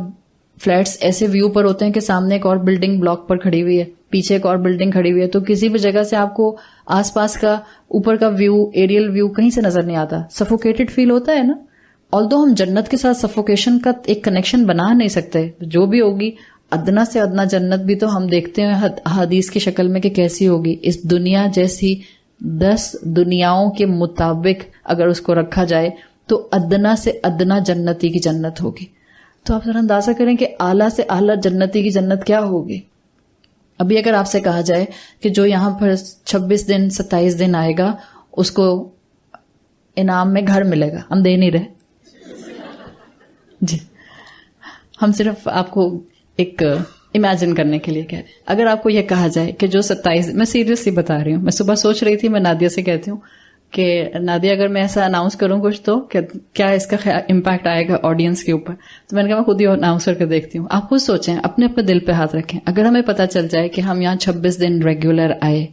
فلیٹس ایسے ویو پر ہوتے ہیں کہ سامنے ایک اور بلڈنگ بلاک پر کھڑی ہوئی ہے, پیچھے ایک اور بلڈنگ کھڑی ہوئی ہے, تو کسی بھی جگہ سے آپ کو آس پاس کا اوپر کا ویو, ایریل ویو کہیں سے نظر نہیں آتا, سفوکیٹڈ فیل ہوتا ہے نا. آلدو ہم جنت کے ساتھ سفوکیشن کا ایک کنیکشن بنا نہیں سکتے, جو بھی ہوگی ادنا سے ادنا جنت بھی تو ہم دیکھتے ہیں حدیث کی شکل میں کہ کیسی ہوگی. اس دنیا جیسی 10 دنیاؤں کے مطابق اگر اس کو رکھا جائے تو ادنا سے ادنا جنتی کی جنت ہوگی. تو آپ ذرا اندازہ کریں کہ اعلیٰ سے اعلیٰ جنتی کی جنت کیا ہوگی. ابھی اگر آپ سے کہا جائے کہ جو یہاں پر 26 دن 27 دن آئے گا اس کو انعام میں گھر ملے گا, ہم دے نہیں رہے جی, ہم صرف آپ کو ایک امیجن کرنے کے لیے کہہ رہے ہیں. اگر آپ کو یہ کہا جائے کہ جو 27, میں سیریسلی بتا رہی ہوں, میں صبح سوچ رہی تھی, میں نادیہ سے کہتی ہوں کہ نادیہ اگر میں ایسا اناؤنس کروں کچھ تو کیا اس کا امپیکٹ آئے گا آڈینس کے اوپر. تو میں نے کہا میں خود ہی اناؤنس کر کے دیکھتی ہوں. آپ خود سوچیں, اپنے دل پہ ہاتھ رکھیں. اگر ہمیں پتہ چل جائے کہ ہم یہاں 26 دن ریگولر آئے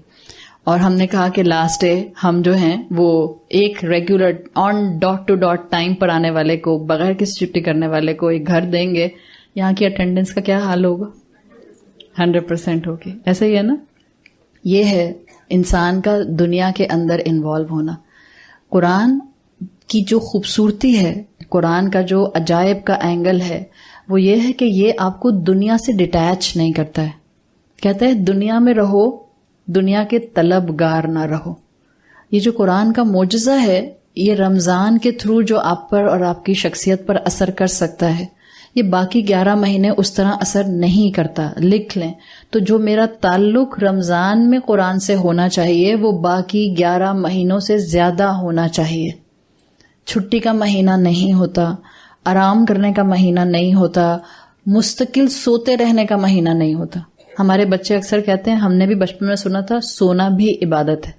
اور ہم نے کہا کہ لاسٹ ڈے ہم جو ہیں وہ ایک ریگولر آن ڈاٹ ٹو ڈاٹ ٹائم پر آنے والے کو, بغیر کسی چھٹی کرنے والے کو ایک گھر دیں گے, یہاں کی اٹینڈنس کا کیا حال ہوگا؟ 100% ہوگی. ایسا ہی ہے نا. یہ ہے انسان کا دنیا کے اندر انوالو ہونا. قرآن کی جو خوبصورتی ہے, قرآن کا جو عجائب کا اینگل ہے, وہ یہ ہے کہ یہ آپ کو دنیا سے ڈیٹیچ نہیں کرتا ہے. کہتا ہے دنیا میں رہو, دنیا کے طلبگار نہ رہو. یہ جو قرآن کا معجزہ ہے, یہ رمضان کے تھرو جو آپ پر اور آپ کی شخصیت پر اثر کر سکتا ہے, یہ باقی 11 مہینے اس طرح اثر نہیں کرتا. لکھ لیں تو جو میرا تعلق رمضان میں قرآن سے ہونا چاہیے وہ باقی 11 مہینوں سے زیادہ ہونا چاہیے. چھٹی کا مہینہ نہیں ہوتا, آرام کرنے کا مہینہ نہیں ہوتا, مستقل سوتے رہنے کا مہینہ نہیں ہوتا. ہمارے بچے اکثر کہتے ہیں, ہم نے بھی بچپن میں سنا تھا, سونا بھی عبادت ہے.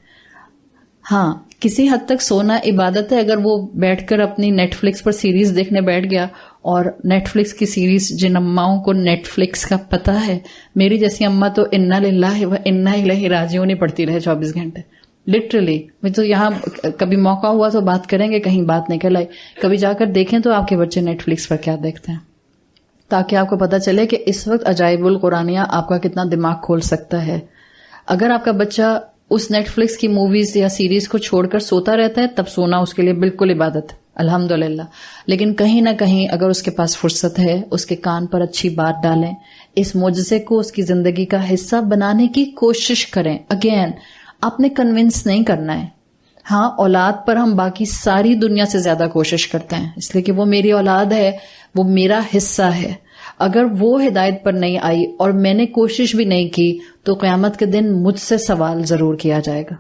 ہاں کسی حد تک سونا عبادت ہے اگر وہ بیٹھ کر اپنی نیٹ فلکس پر سیریز دیکھنے بیٹھ گیا. اور نیٹ فلکس کی سیریز, جن اماؤں کو نیٹ فلکس کا پتہ ہے, میری جیسی اماں تو انا للہ و انا الیہ راجعون نہیں پڑتی رہے 24 گھنٹے لٹرلی. میں تو یہاں کبھی موقع ہوا تو بات کریں گے, کہیں بات نکل آئی کبھی جا کر دیکھیں تو آپ کے بچے نیٹ فلکس پر کیا دیکھتے ہیں, تاکہ آپ کو پتہ چلے کہ اس وقت عجائب القرآنیہ آپ کا کتنا دماغ کھول سکتا ہے. اگر آپ کا بچہ اس نیٹ فلکس کی موویز یا سیریز کو چھوڑ کر سوتا رہتا ہے, تب سونا اس کے لیے بالکل عبادت ہے, الحمدللہ. لیکن کہیں نہ کہیں اگر اس کے پاس فرصت ہے, اس کے کان پر اچھی بات ڈالیں, اس معجزے کو اس کی زندگی کا حصہ بنانے کی کوشش کریں. اگین آپ نے کنونس نہیں کرنا ہے. ہاں اولاد پر ہم باقی ساری دنیا سے زیادہ کوشش کرتے ہیں, اس لیے کہ وہ میری اولاد ہے, وہ میرا حصہ ہے. اگر وہ ہدایت پر نہیں آئی اور میں نے کوشش بھی نہیں کی تو قیامت کے دن مجھ سے سوال ضرور کیا جائے گا.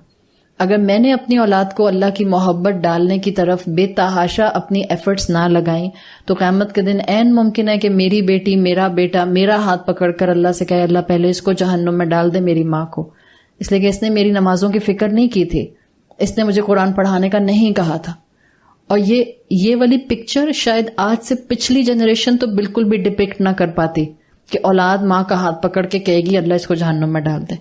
اگر میں نے اپنی اولاد کو اللہ کی محبت ڈالنے کی طرف بے تحاشا اپنی ایفرٹس نہ لگائیں تو قیامت کے دن عین ممکن ہے کہ میری بیٹی, میرا بیٹا میرا ہاتھ پکڑ کر اللہ سے کہے, اللہ پہلے اس کو جہنم میں ڈال دے, میری ماں کو, اس لیے کہ اس نے میری نمازوں کی فکر نہیں کی تھی, اس نے مجھے قرآن پڑھانے کا نہیں کہا تھا. اور یہ والی پکچر شاید آج سے پچھلی جنریشن تو بالکل بھی ڈپکٹ نہ کر پاتی کہ اولاد ماں کا ہاتھ پکڑ کے کہے گی اللہ اس کو جہنم میں ڈال دے.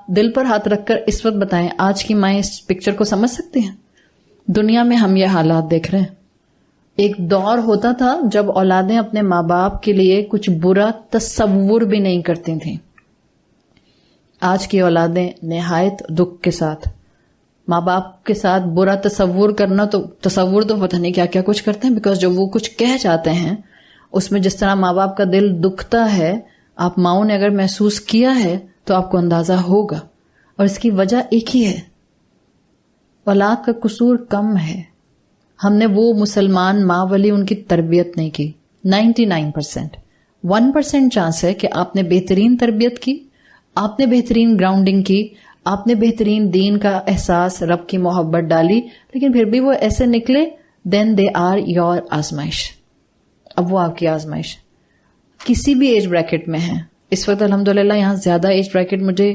دل پر ہاتھ رکھ کر اس وقت بتائیں, آج کی مائیں اس پکچر کو سمجھ سکتی ہیں؟ دنیا میں ہم یہ حالات دیکھ رہے ہیں. ایک دور ہوتا تھا جب اولادیں اپنے ماں باپ کے لیے کچھ برا تصور بھی نہیں کرتی تھیں. آج کی اولادیں نہایت دکھ کے ساتھ ماں باپ کے ساتھ برا تصور کرنا, تو تصور تو پتہ نہیں کیا کیا کچھ کرتے ہیں, بیکاز جو وہ کچھ کہہ جاتے ہیں اس میں جس طرح ماں باپ کا دل دکھتا ہے, آپ ماؤں نے اگر محسوس کیا ہے تو آپ کو اندازہ ہوگا. اور اس کی وجہ ایک ہی ہے, اولاد کا قصور کم ہے. ہم نے وہ مسلمان ماں والی ان کی تربیت نہیں کی. 99%. 1% چانس ہے کہ آپ نے بہترین تربیت کی, آپ نے بہترین گراؤنڈنگ کی, آپ نے بہترین دین کا احساس, رب کی محبت ڈالی, لیکن پھر بھی وہ ایسے نکلے, دین دے آر یور آزمائش. اب وہ آپ کی آزمائش کسی بھی ایج بریکٹ میں ہے. اس وقت الحمدللہ یہاں زیادہ ایج بریکٹ مجھے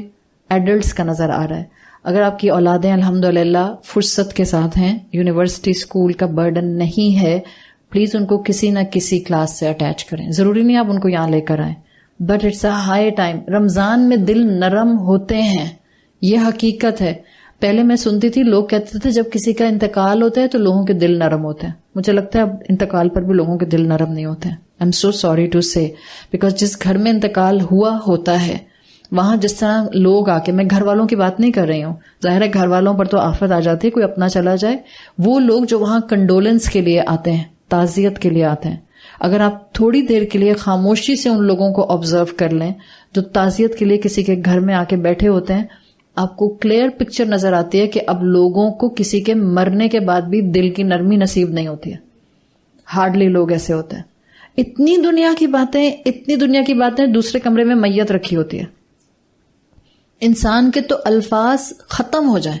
ایڈلٹس کا نظر آ رہا ہے. اگر آپ کی اولادیں الحمدللہ فرصت کے ساتھ ہیں, یونیورسٹی اسکول کا برڈن نہیں ہے, پلیز ان کو کسی نہ کسی کلاس سے اٹیچ کریں. ضروری نہیں آپ ان کو یہاں لے کر آئیں, but it's a high time. Ramzan میں دل نرم ہوتے ہیں, یہ حقیقت ہے. پہلے میں سنتی تھی لوگ کہتے تھے جب کسی کا انتقال ہوتا ہے تو لوگوں کے دل نرم ہوتے ہیں. مجھے لگتا ہے اب انتقال پر بھی لوگوں کے دل نرم نہیں ہوتے ہیں. I am so sorry to say, because جس گھر میں انتقال ہوا ہوتا ہے وہاں جس طرح لوگ آ کے، میں گھر والوں کی بات نہیں کر رہی ہوں، ظاہر ہے گھر والوں پر تو آفت آ جاتی ہے، کوئی اپنا چلا جائے، وہ لوگ جو وہاں کنڈولنس کے لیے آتے ہیں، تعزیت کے لیے آتے ہیں، اگر آپ تھوڑی دیر کے لیے خاموشی سے ان لوگوں کو آبزرو کر لیں جو تعزیت کے لیے کسی کے گھر میں آ کے بیٹھے ہوتے ہیں، آپ کو کلیئر پکچر نظر آتی ہے کہ اب لوگوں کو کسی کے مرنے کے بعد بھی دل کی نرمی نصیب نہیں ہوتی ہے. ہارڈلی لوگ ایسے ہوتے ہیں. اتنی دنیا کی باتیں دوسرے کمرے میں میت رکھی ہوتی ہے. انسان کے تو الفاظ ختم ہو جائیں،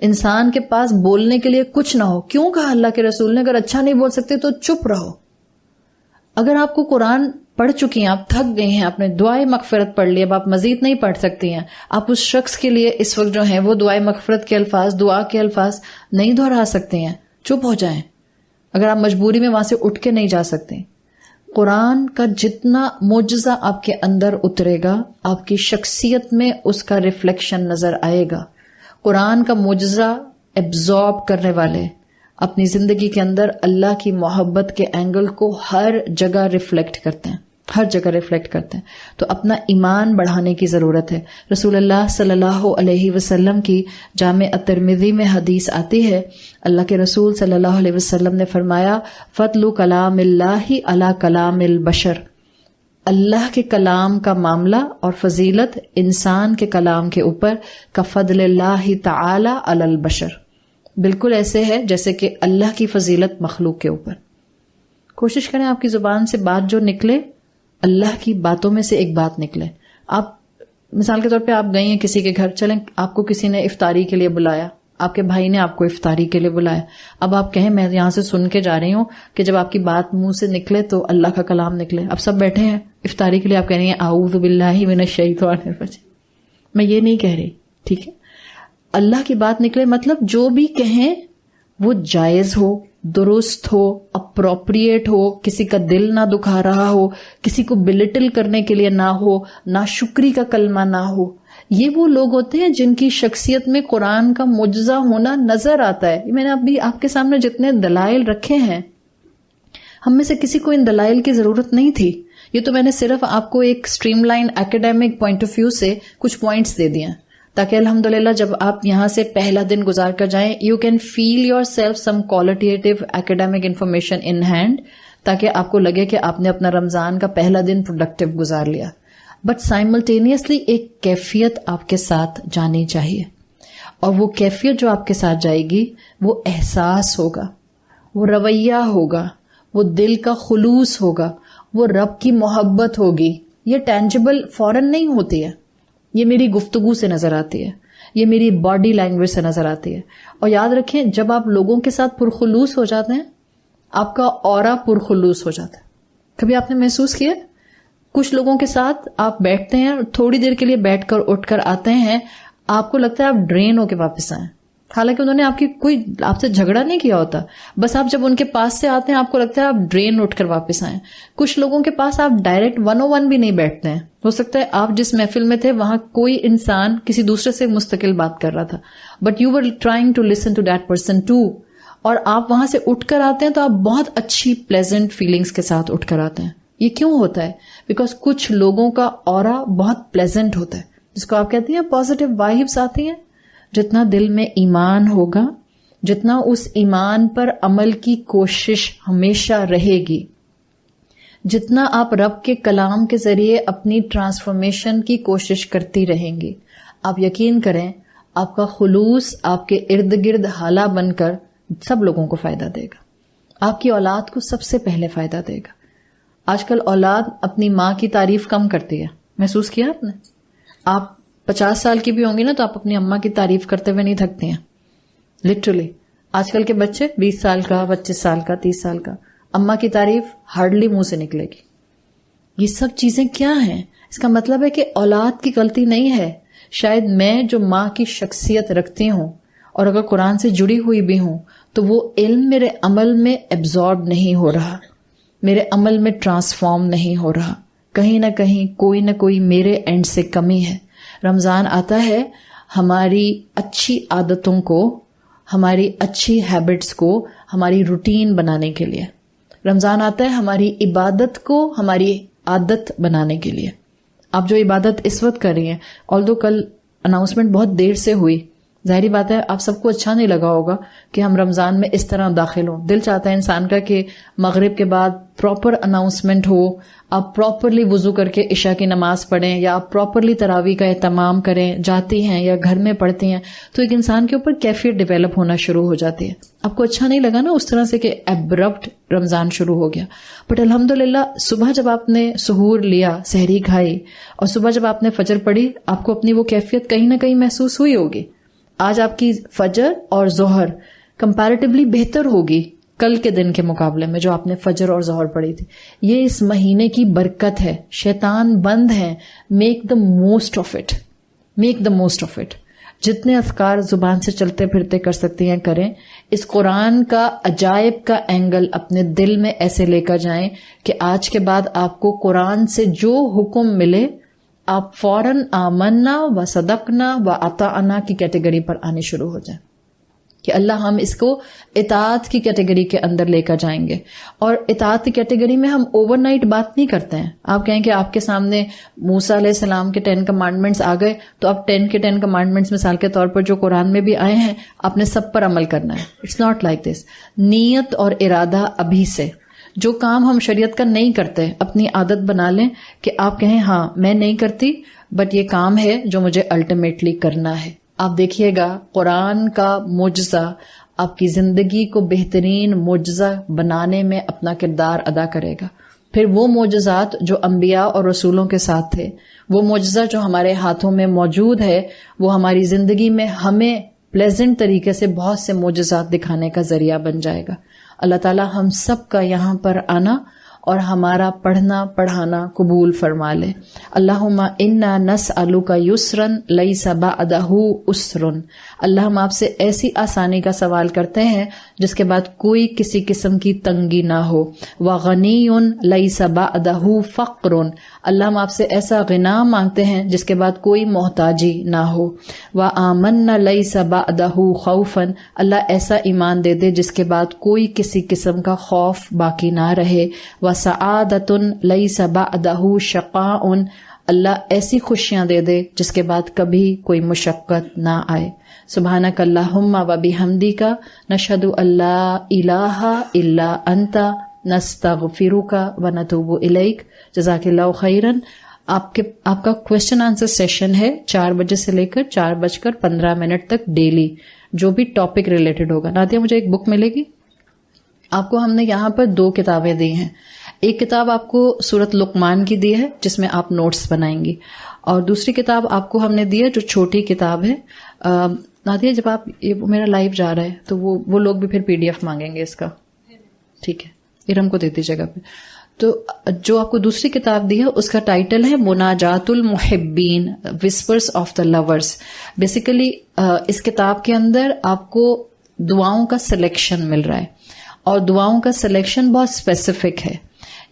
انسان کے پاس بولنے کے لیے کچھ نہ ہو. کیوں کہا اللہ کے رسول نے اگر اچھا نہیں بول سکتے تو چپ رہو. اگر آپ کو قرآن پڑھ چکی ہیں، آپ تھک گئی ہیں، آپ نے دعائے مغفرت پڑھ لی، اب آپ مزید نہیں پڑھ سکتی ہیں، آپ اس شخص کے لیے اس وقت جو ہیں وہ دعائے مغفرت کے الفاظ، دعا کے الفاظ نہیں دہرا سکتی ہیں، چپ ہو جائیں. اگر آپ مجبوری میں وہاں سے اٹھ کے نہیں جا سکتے، قرآن کا جتنا معجزہ آپ کے اندر اترے گا آپ کی شخصیت میں اس کا ریفلیکشن نظر آئے گا. قرآن کا معجزہ ایبزارب کرنے والے اپنی زندگی کے اندر اللہ کی محبت کے اینگل کو ہر جگہ ریفلیکٹ کرتے ہیں، ہر جگہ ریفلیکٹ کرتے ہیں. تو اپنا ایمان بڑھانے کی ضرورت ہے. رسول اللہ صلی اللہ علیہ وسلم کی جامع الترمذی میں حدیث آتی ہے، اللہ کے رسول صلی اللہ علیہ وسلم نے فرمایا، فضل کلام اللہ علی کلام البشر، اللہ کے کلام کا معاملہ اور فضیلت انسان کے کلام کے اوپر کا فضل اللہ تعالی علی البشر، بالکل ایسے ہے جیسے کہ اللہ کی فضیلت مخلوق کے اوپر. کوشش کریں آپ کی زبان سے بات جو نکلے اللہ کی باتوں میں سے ایک بات نکلے. آپ مثال کے طور پہ آپ گئی ہیں کسی کے گھر، چلیں آپ کو کسی نے افطاری کے لیے بلایا، آپ کے بھائی نے آپ کو افطاری کے لیے بلایا، اب آپ کہیں میں یہاں سے سن کے جا رہی ہوں کہ جب آپ کی بات منہ سے نکلے تو اللہ کا کلام نکلے. اب سب بیٹھے ہیں افطاری کے لیے، آپ کہہ رہی ہیں اعوذ باللہ من الشیطان الرجیم. میں یہ نہیں کہہ رہی، ٹھیک ہے، اللہ کی بات نکلے مطلب جو بھی کہیں وہ جائز ہو، درست ہو، اپروپریٹ ہو، کسی کا دل نہ دکھا رہا ہو، کسی کو بلٹل کرنے کے لیے نہ ہو، ناشکری کا کلمہ نہ ہو. یہ وہ لوگ ہوتے ہیں جن کی شخصیت میں قرآن کا معجزہ ہونا نظر آتا ہے. میں نے ابھی آپ کے سامنے جتنے دلائل رکھے ہیں، ہم میں سے کسی کو ان دلائل کی ضرورت نہیں تھی. یہ تو میں نے صرف آپ کو ایک streamline academic point of view سے کچھ پوائنٹس دے دیے تاکہ الحمدللہ جب آپ یہاں سے پہلا دن گزار کر جائیں you can feel yourself some qualitative academic information in hand, تاکہ آپ کو لگے کہ آپ نے اپنا رمضان کا پہلا دن پروڈکٹیو گزار لیا. بٹ سائملٹینیسلی ایک کیفیت آپ کے ساتھ جانی چاہیے، اور وہ کیفیت جو آپ کے ساتھ جائے گی وہ احساس ہوگا، وہ رویہ ہوگا، وہ دل کا خلوص ہوگا، وہ رب کی محبت ہوگی. یہ ٹینجبل فوراً نہیں ہوتی ہے، یہ میری گفتگو سے نظر آتی ہے، یہ میری باڈی لینگویج سے نظر آتی ہے. اور یاد رکھیں جب آپ لوگوں کے ساتھ پرخلوص ہو جاتے ہیں آپ کا اورا پرخلوص ہو جاتا ہے. کبھی آپ نے محسوس کیا کچھ لوگوں کے ساتھ آپ بیٹھتے ہیں اور تھوڑی دیر کے لیے بیٹھ کر اٹھ کر آتے ہیں، آپ کو لگتا ہے آپ ڈرین ہو کے واپس آئیں، حالانکہ انہوں نے آپ سے جھگڑا نہیں کیا ہوتا، بس آپ جب ان کے پاس سے آتے ہیں آپ کو لگتا ہے آپ ڈرین اٹھ کر واپس آئیں. کچھ لوگوں کے پاس آپ ڈائریکٹ 101 بھی نہیں بیٹھتے ہیں. ہو سکتا ہے آپ جس محفل میں تھے وہاں کوئی انسان کسی دوسرے سے مستقل بات کر رہا تھا، but you were trying to listen to that person too, اور آپ وہاں سے اٹھ کر آتے ہیں تو آپ بہت اچھی پلیزنٹ فیلنگز کے ساتھ اٹھ کر آتے ہیں. یہ کیوں ہوتا ہے؟ بیکاز کچھ لوگوں کا اورا بہت پلیزنٹ ہوتا ہے، جس کو آپ کہتے ہیں پازیٹیو وائبس آتی ہیں. جتنا دل میں ایمان ہوگا، جتنا اس ایمان پر عمل کی کوشش ہمیشہ رہے گی، جتنا آپ رب کے کلام کے ذریعے اپنی ٹرانسفارمیشن کی کوشش کرتی رہیں گی، آپ یقین کریں آپ کا خلوص آپ کے ارد گرد حالہ بن کر سب لوگوں کو فائدہ دے گا. آپ کی اولاد کو سب سے پہلے فائدہ دے گا. آج کل اولاد اپنی ماں کی تعریف کم کرتی ہے، محسوس کیا آپ نے؟ آپ 50 سال کی بھی ہوں گی نا تو آپ اپنی اماں کی تعریف کرتے ہوئے نہیں تھکتی ہیں. لٹرلی آج کل کے بچے 20 سال کا، 25 سال کا، 30 سال کا، اماں کی تعریف ہارڈلی منہ سے نکلے گی. یہ سب چیزیں کیا ہیں؟ اس کا مطلب ہے کہ اولاد کی غلطی نہیں ہے. شاید میں جو ماں کی شخصیت رکھتی ہوں اور اگر قرآن سے جڑی ہوئی بھی ہوں تو وہ علم میرے عمل میں ایبزارب نہیں ہو رہا، میرے عمل میں ٹرانسفارم نہیں ہو رہا. کہیں نہ کہیں کوئی نہ کوئی میرے اینڈ سے کمی ہے. رمضان آتا ہے، ہماری اچھی عادتوں کو، ہماری اچھی ہیبٹس کو ہماری روٹین بنانے کے لیے. رمضان آتا ہے ہماری عبادت کو ہماری عادت بنانے کے لیے. آپ جو عبادت اس وقت کر رہی ہیں، آلدو کل اناؤنسمنٹ بہت دیر سے ہوئی، ظاہری بات ہے آپ سب کو اچھا نہیں لگا ہوگا کہ ہم رمضان میں اس طرح داخل ہوں. دل چاہتا ہے انسان کا کہ مغرب کے بعد پراپر اناؤنسمنٹ ہو، آپ پراپرلی وضو کر کے عشاء کی نماز پڑھیں، یا آپ پراپرلی تراویح کا اہتمام کریں، جاتی ہیں یا گھر میں پڑھتی ہیں، تو ایک انسان کے اوپر کیفیت ڈیولپ ہونا شروع ہو جاتی ہے. آپ کو اچھا نہیں لگا نا اس طرح سے کہ ایبرپٹ رمضان شروع ہو گیا، بٹ الحمدللہ صبح جب آپ نے سحور لیا، سحری کھائی، اور صبح جب آپ نے فجر پڑھی، آپ کو اپنی وہ کیفیت کہیں نہ کہیں محسوس ہوئی ہوگی. آج آپ کی فجر اور ظہر کمپیریٹیولی بہتر ہوگی کل کے دن کے مقابلے میں جو آپ نے فجر اور ظہر پڑھی تھی. یہ اس مہینے کی برکت ہے. شیطان بند ہے. Make the most of it, make the most of it. جتنے اذکار زبان سے چلتے پھرتے کر سکتے ہیں کریں. اس قرآن کا عجائب کا اینگل اپنے دل میں ایسے لے کر جائیں کہ آج کے بعد آپ کو قرآن سے جو حکم ملے آپ فوراً آمنا و صدقنا و اطعنا کی کیٹیگری پر آنے شروع ہو جائیں کہ اللہ ہم اس کو اطاعت کی کیٹیگری کے اندر لے کر جائیں گے. اور اطاعت کی کیٹیگری میں ہم اوور نائٹ بات نہیں کرتے ہیں. آپ کہیں کہ آپ کے سامنے موسیٰ علیہ السلام کے 10 کمانڈمنٹس آ گئے تو آپ 10 کے 10 کمانڈمنٹس مثال کے طور پر جو قرآن میں بھی آئے ہیں آپ نے سب پر عمل کرنا ہے. It's not like this. نیت اور ارادہ ابھی سے. جو کام ہم شریعت کا نہیں کرتے اپنی عادت بنا لیں کہ آپ کہیں ہاں میں نہیں کرتی بٹ یہ کام ہے جو مجھے الٹیمیٹلی کرنا ہے. آپ دیکھیے گا قرآن کا معجزہ آپ کی زندگی کو بہترین معجزہ بنانے میں اپنا کردار ادا کرے گا. پھر وہ معجزات جو انبیاء اور رسولوں کے ساتھ تھے، وہ معجزہ جو ہمارے ہاتھوں میں موجود ہے، وہ ہماری زندگی میں ہمیں پلیزنٹ طریقے سے بہت سے معجزات دکھانے کا ذریعہ بن جائے گا. اللہ تعالی ہم سب کا یہاں پر آنا اور ہمارا پڑھنا پڑھانا قبول فرما لے. اللہم انا نسألک یسرا لیس بعدہ عسر. اللہ ہم آپ سے ایسی آسانی کا سوال کرتے ہیں جس کے بعد کوئی کسی قسم کی تنگی نہ ہو. وغنی لیس بعدہ فقر. اللہ ہم آپ سے ایسا غنا مانگتے ہیں جس کے بعد کوئی محتاجی نہ ہو. وآمن لیس بعدہ خوفا. اللہ ایسا ایمان دے دے جس کے بعد کوئی کسی قسم کا خوف باقی نہ رہے. وسعادۃ لیس بعدہ شقاء. اللہ ایسی خوشیاں دے دے جس کے بعد کبھی کوئی مشقت نہ آئے. سبحانک اللہم و بحمدک نشہد ان لا الہ الا انت نستغفرک و نتوب الیک. جزاک اللہ خیرا. آپ کا کوشچن آنسر سیشن ہے 4 بجے سے لے کر 4:15 تک ڈیلی، جو بھی ٹاپک ریلیٹڈ ہوگا. نادیہ مجھے ایک بک ملے گی. آپ کو ہم نے یہاں پر 2 کتابیں دی ہیں. ایک کتاب آپ کو سورۃ لقمان کی دی ہے جس میں آپ نوٹس بنائیں گی، اور دوسری کتاب آپ کو ہم نے دی ہے جو چھوٹی کتاب ہے. نادیہ جب آپ یہ میرا لائیو جا رہا ہے تو وہ لوگ بھی پھر PDF مانگیں گے اس کا. ٹھیک ہے، ارم کو دیتی جگہ پہ. تو جو آپ کو دوسری کتاب دی ہے اس کا ٹائٹل ہے مناجات المحبین، whispers of the lovers. Basically اس کتاب کے اندر آپ کو دعاؤں کا سلیکشن مل رہا ہے، اور دعاؤں کا سلیکشن بہت اسپیسیفک ہے.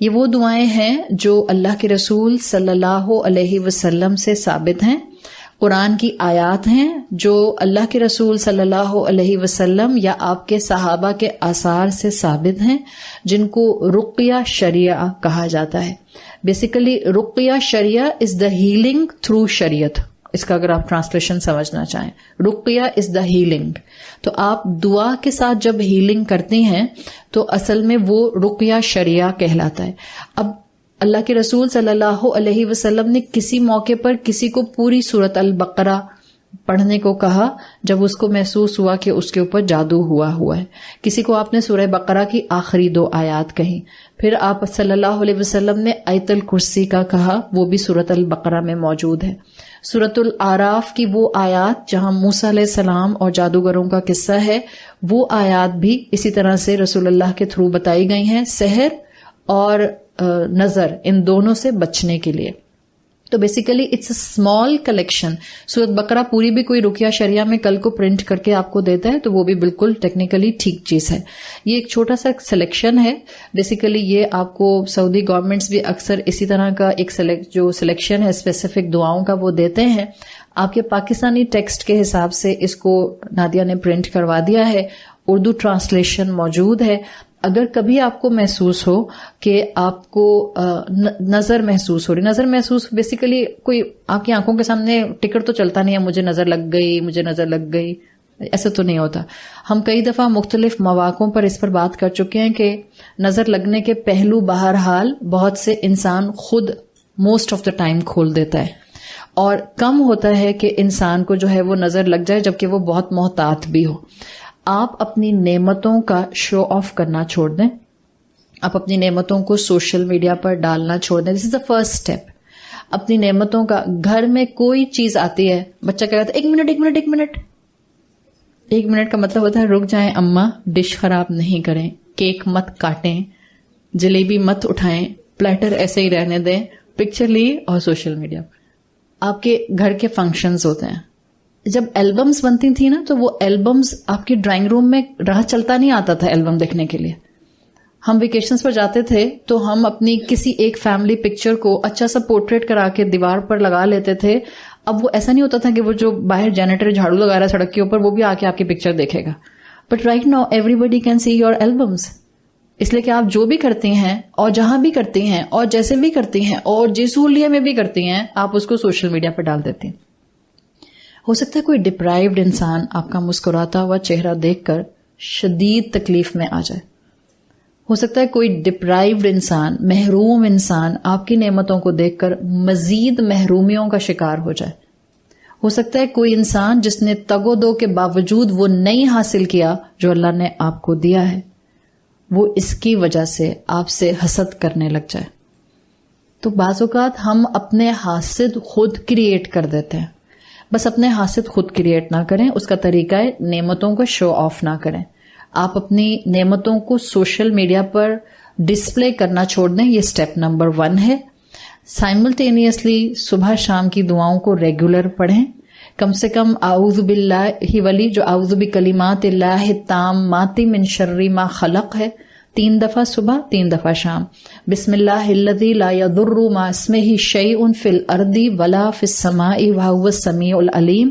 یہ وہ دعائیں ہیں جو اللہ کے رسول صلی اللہ علیہ وسلم سے ثابت ہیں، قرآن کی آیات ہیں جو اللہ کے رسول صلی اللہ علیہ وسلم یا آپ کے صحابہ کے آثار سے ثابت ہیں، جن کو رقیہ شریعہ کہا جاتا ہے. بیسیکلی رقیہ شریعہ از دا ہیلنگ تھرو شریعت. اس کا اگر آپ ٹرانسلیشن سمجھنا چاہیں، رقیہ از دا ہیلنگ. تو آپ دعا کے ساتھ جب ہیلنگ کرتی ہیں تو اصل میں وہ رقیہ شریعہ کہلاتا ہے. اب اللہ کے رسول صلی اللہ علیہ وسلم نے کسی موقع پر کسی کو پوری سورۃ البقرہ پڑھنے کو کہا جب اس کو محسوس ہوا کہ اس کے اوپر جادو ہوا ہے. کسی کو آپ نے سورہ بقرہ کی آخری 2 آیات کہیں. پھر آپ صلی اللہ علیہ وسلم نے آیت الکرسی کا کہا، وہ بھی سورۃ البقرہ میں موجود ہے. سورۃ الاعراف کی وہ آیات جہاں موسیٰ علیہ السلام اور جادوگروں کا قصہ ہے، وہ آیات بھی اسی طرح سے رسول اللہ کے تھرو بتائی گئی ہیں، سحر اور نظر ان دونوں سے بچنے کے لیے. تو basically it's a small collection. سورۃ بقرہ پوری بھی کوئی رقیہ شریعہ میں کل کو پرنٹ کر کے آپ کو دیتا ہے تو وہ بھی بالکل ٹیکنیکلی ٹھیک چیز ہے. یہ ایک چھوٹا سا سلیکشن ہے. بیسیکلی یہ آپ کو سعودی گورنمنٹس بھی اکثر اسی طرح کا ایک جو سلیکشن ہے اسپیسیفک دعاؤں کا وہ دیتے ہیں. آپ کے پاکستانی ٹیکسٹ کے حساب سے اس کو نادیہ نے پرنٹ کروا دیا ہے. اردو ٹرانسلیشن موجود ہے. اگر کبھی آپ کو محسوس ہو کہ آپ کو نظر محسوس ہو رہی، نظر محسوس بیسیکلی کوئی آپ کی آنکھوں کے سامنے ٹکٹ تو چلتا نہیں ہے مجھے نظر لگ گئی، مجھے نظر لگ گئی، ایسا تو نہیں ہوتا. ہم کئی دفعہ مختلف مواقعوں پر اس پر بات کر چکے ہیں کہ نظر لگنے کے پہلو بہرحال بہت سے انسان خود موسٹ آف دا ٹائم کھول دیتا ہے، اور کم ہوتا ہے کہ انسان کو جو ہے وہ نظر لگ جائے جبکہ وہ بہت محتاط بھی ہو. آپ اپنی نعمتوں کا شو آف کرنا چھوڑ دیں. آپ اپنی نعمتوں کو سوشل میڈیا پر ڈالنا چھوڑ دیں. دس از دا فرسٹ اسٹیپ. اپنی نعمتوں کا، گھر میں کوئی چیز آتی ہے بچہ کہہ رہا تھا ایک منٹ کا مطلب ہوتا ہے رک جائیں اماں، ڈش خراب نہیں کریں، کیک مت کاٹیں، جلیبی مت اٹھائیں، پلیٹر ایسے ہی رہنے دیں، پکچر لی اور سوشل میڈیا پر. آپ کے گھر کے فنکشنز ہوتے ہیں، جب ایلبمز بنتی تھی نا تو وہ ایلبمز آپ کی ڈرائنگ روم میں راہ چلتا نہیں آتا تھا ایلبم دیکھنے کے لیے. ہم ویکیشنز پر جاتے تھے تو ہم اپنی کسی ایک فیملی پکچر کو اچھا سا پورٹریٹ کرا کے دیوار پر لگا لیتے تھے. اب وہ ایسا نہیں ہوتا تھا کہ وہ جو باہر جینیٹر جھاڑو لگا رہا ہے سڑک کے اوپر وہ بھی آ کے آپ کی پکچر دیکھے گا. But right now everybody can see your albums. اس لیے کہ آپ جو بھی کرتی ہیں اور جہاں بھی کرتی ہیں اور جیسے بھی کرتی ہیں اور جس حلیے میں بھی کرتی ہیں آپ اس کو سوشل میڈیا پر ڈال دیتی ہیں. ہو سکتا ہے کوئی ڈپرائیوڈ انسان آپ کا مسکراتا ہوا چہرہ دیکھ کر شدید تکلیف میں آ جائے. ہو سکتا ہے کوئی ڈپرائیوڈ انسان، محروم انسان آپ کی نعمتوں کو دیکھ کر مزید محرومیوں کا شکار ہو جائے. ہو سکتا ہے کوئی انسان جس نے تگ و دو کے باوجود وہ نہیں حاصل کیا جو اللہ نے آپ کو دیا ہے، وہ اس کی وجہ سے آپ سے حسد کرنے لگ جائے. تو بعض اوقات ہم اپنے حاسد خود کریٹ کر دیتے ہیں. بس اپنے حاسد خود کریٹ نہ کریں. اس کا طریقہ ہے نعمتوں کو شو آف نہ کریں. آپ اپنی نعمتوں کو سوشل میڈیا پر ڈسپلے کرنا چھوڑ دیں. یہ سٹیپ نمبر 1 ہے. سائملٹینیسلی صبح شام کی دعاؤں کو ریگولر پڑھیں. کم سے کم اعوذ باللہ ولی جو اعوذ بکلمات اللہ التامات من شر ما خلق ہے 3 دفعہ صبح 3 دفعہ شام. بسم اللہ الذی لا یضر مع اسمہ شیء فی الارض ولا فی السماء وہو السمیع العلیم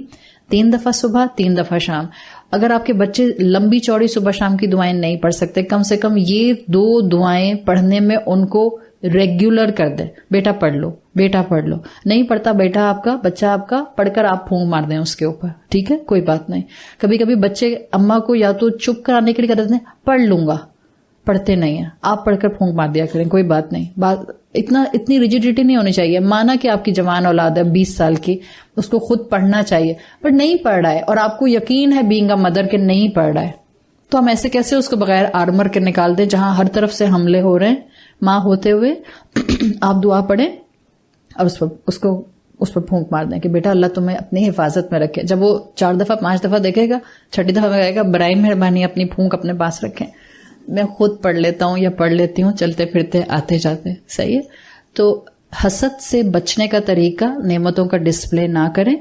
3 دفعہ صبح 3 دفعہ شام. اگر آپ کے بچے لمبی چوڑی صبح شام کی دعائیں نہیں پڑھ سکتے، کم سے کم یہ 2 دعائیں پڑھنے میں ان کو ریگولر کر دیں. بیٹا پڑھ لو، بیٹا پڑھ لو. نہیں پڑھتا بیٹا آپ کا، بچہ آپ کا، پڑھ کر آپ پھونک مار دیں اس کے اوپر، ٹھیک ہے، کوئی بات نہیں. کبھی کبھی بچے اماں کو یا تو چپ کرانے کے لیے کہتے ہیں پڑھ لوں گا، پڑھتے نہیں ہیں. آپ پڑھ کر پھونک مار دیا کریں، کوئی بات نہیں. اتنی ریجیڈیٹی نہیں ہونی چاہیے. مانا کہ آپ کی جوان اولاد ہے 20 سال کی، اس کو خود پڑھنا چاہیے، بٹ نہیں پڑھ رہا ہے اور آپ کو یقین ہے بینگ اے مدر کہ نہیں پڑھ رہا ہے، تو ہم ایسے کیسے اس کو بغیر آرمر کے نکال دیں جہاں ہر طرف سے حملے ہو رہے ہیں. ماں ہوتے ہوئے آپ دعا پڑھیں اور اس پر پھونک مار دیں کہ بیٹا اللہ تمہیں اپنی حفاظت میں رکھے. جب وہ 4 دفعہ 5 دفعہ دیکھے گا، 6ٹھی دفعہ کہے گا برائے مہربانی اپنی پھونک اپنے پاس رکھیں، میں خود پڑھ لیتا ہوں یا پڑھ لیتی ہوں چلتے پھرتے آتے جاتے. صحیح ہے. تو حسد سے بچنے کا طریقہ نعمتوں کا ڈسپلے نہ کریں.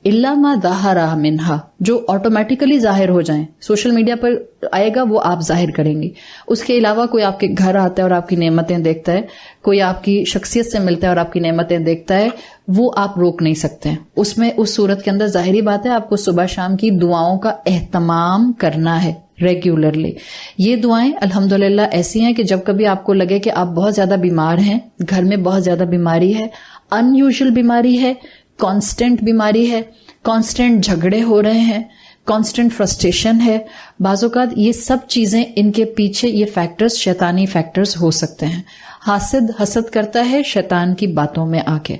الا ما ظہر منہا، جو آٹومیٹیکلی ظاہر ہو جائیں، سوشل میڈیا پر آئے گا وہ آپ ظاہر کریں گی. اس کے علاوہ کوئی آپ کے گھر آتا ہے اور آپ کی نعمتیں دیکھتا ہے، کوئی آپ کی شخصیت سے ملتا ہے اور آپ کی نعمتیں دیکھتا ہے، وہ آپ روک نہیں سکتے ہیں. اس صورت کے اندر ظاہری بات ہے آپ کو صبح شام کی دعاؤں کا اہتمام کرنا ہے ریگولرلی. یہ دعائیں الحمدللہ ایسی ہیں کہ جب کبھی آپ کو لگے کہ آپ بہت زیادہ بیمار ہیں، گھر میں بہت زیادہ بیماری ہے، ان یوزول بیماری ہے، کانسٹنٹ بیماری ہے، کانسٹنٹ جھگڑے ہو رہے ہیں، کانسٹنٹ فرسٹریشن ہے، بعض اوقات یہ سب چیزیں ان کے پیچھے یہ فیکٹرز شیطانی فیکٹرز ہو سکتے ہیں. حسد کرتا ہے شیطان کی باتوں میں آ کے،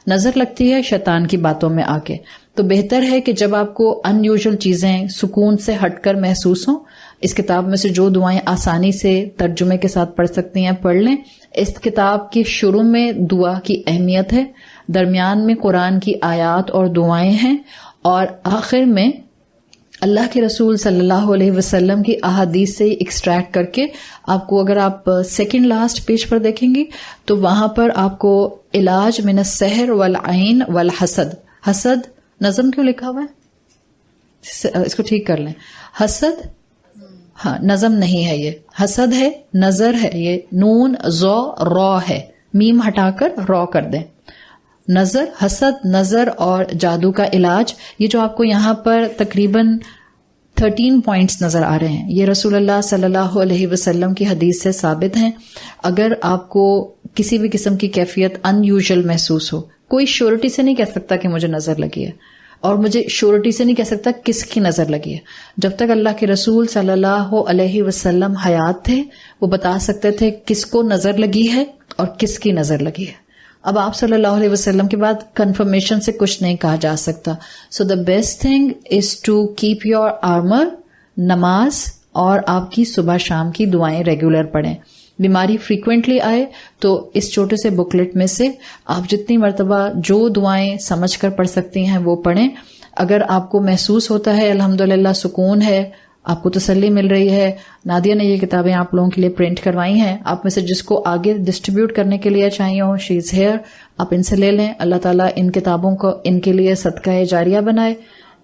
نظر لگتی ہے شیطان کی باتوں میں آ کے. تو بہتر ہے کہ جب آپ کو ان یوزول چیزیں سکون سے ہٹ کر محسوس ہوں، اس کتاب میں سے جو دعائیں آسانی سے ترجمے کے ساتھ پڑھ سکتی ہیں پڑھ لیں. اس کتاب کی شروع میں دعا کی اہمیت ہے، درمیان میں قرآن کی آیات اور دعائیں ہیں، اور آخر میں اللہ کے رسول صلی اللہ علیہ وسلم کی احادیث سے ایکسٹریکٹ کر کے آپ کو، اگر آپ سیکنڈ لاسٹ پیج پر دیکھیں گی تو وہاں پر آپ کو علاج من السحر والعین والحسد، حسد نظم کیوں لکھا ہوا ہے، اس کو ٹھیک کر لیں، حسد ہاں نظم نہیں ہے، یہ حسد ہے، نظر ہے، یہ نون زو رو ہے، میم ہٹا کر رو کر دیں، نظر، حسد، نظر اور جادو کا علاج۔ یہ جو آپ کو یہاں پر تقریباً 13 پوائنٹس نظر آ رہے ہیں، یہ رسول اللہ صلی اللہ علیہ وسلم کی حدیث سے ثابت ہیں۔ اگر آپ کو کسی بھی قسم کی کیفیت ان یوزول محسوس ہو، کوئی شیورٹی سے نہیں کہہ سکتا کہ مجھے نظر لگی ہے، اور مجھے شیورٹی سے نہیں کہہ سکتا کس کی نظر لگی ہے۔ جب تک اللہ کے رسول صلی اللہ علیہ وسلم حیات تھے وہ بتا سکتے تھے کس کو نظر لگی ہے اور کس کی نظر لگی ہے۔ اب آپ صلی اللہ علیہ وسلم کے بعد کنفرمیشن سے کچھ نہیں کہا جا سکتا۔ So the best thing is to keep your armour, نماز اور آپ کی صبح شام کی دعائیں ریگولر پڑھیں۔ بیماری فریکوینٹلی آئے تو اس چھوٹے سے بکلیٹ میں سے آپ جتنی مرتبہ جو دعائیں سمجھ کر پڑھ سکتی ہیں وہ پڑھیں۔ اگر آپ کو محسوس ہوتا ہے الحمدللہ سکون ہے، آپ کو تسلی مل رہی ہے، نادیہ نے یہ کتابیں آپ لوگوں کے لیے پرنٹ کروائی ہیں، آپ میں سے جس کو آگے ڈسٹریبیوٹ کرنے کے لیے چاہیے ہو، شی از ہیئر، آپ ان سے لے لیں۔ اللہ تعالیٰ ان کتابوں کو ان کے لیے صدقہ جاریہ بنائے،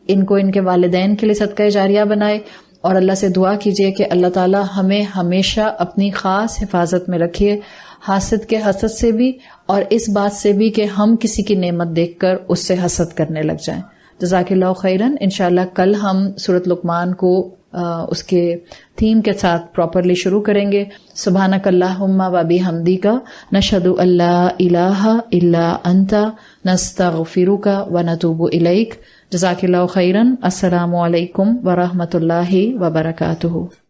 ان کو ان کے والدین کے لیے صدقہ جاریہ بنائے، اور اللہ سے دعا کیجیے کہ اللہ تعالیٰ ہمیں ہمیشہ اپنی خاص حفاظت میں رکھیے، حاسد کے حسد سے بھی اور اس بات سے بھی کہ ہم کسی کی نعمت دیکھ کر اس سے حسد کرنے لگ جائیں۔ جزاک اللہ خیرن۔ انشاءاللہ کل ہم سورۃ لقمان کو اس کے تھیم کے ساتھ پراپرلی شروع کریں گے۔ سبحانک اللہم و بحمدک، نشہد ان لا الہ الا انت، نستغفرک و نتوب الیک۔ جزاک اللہ خیرن۔ السلام علیکم ورحمۃ اللہ وبرکاتہ۔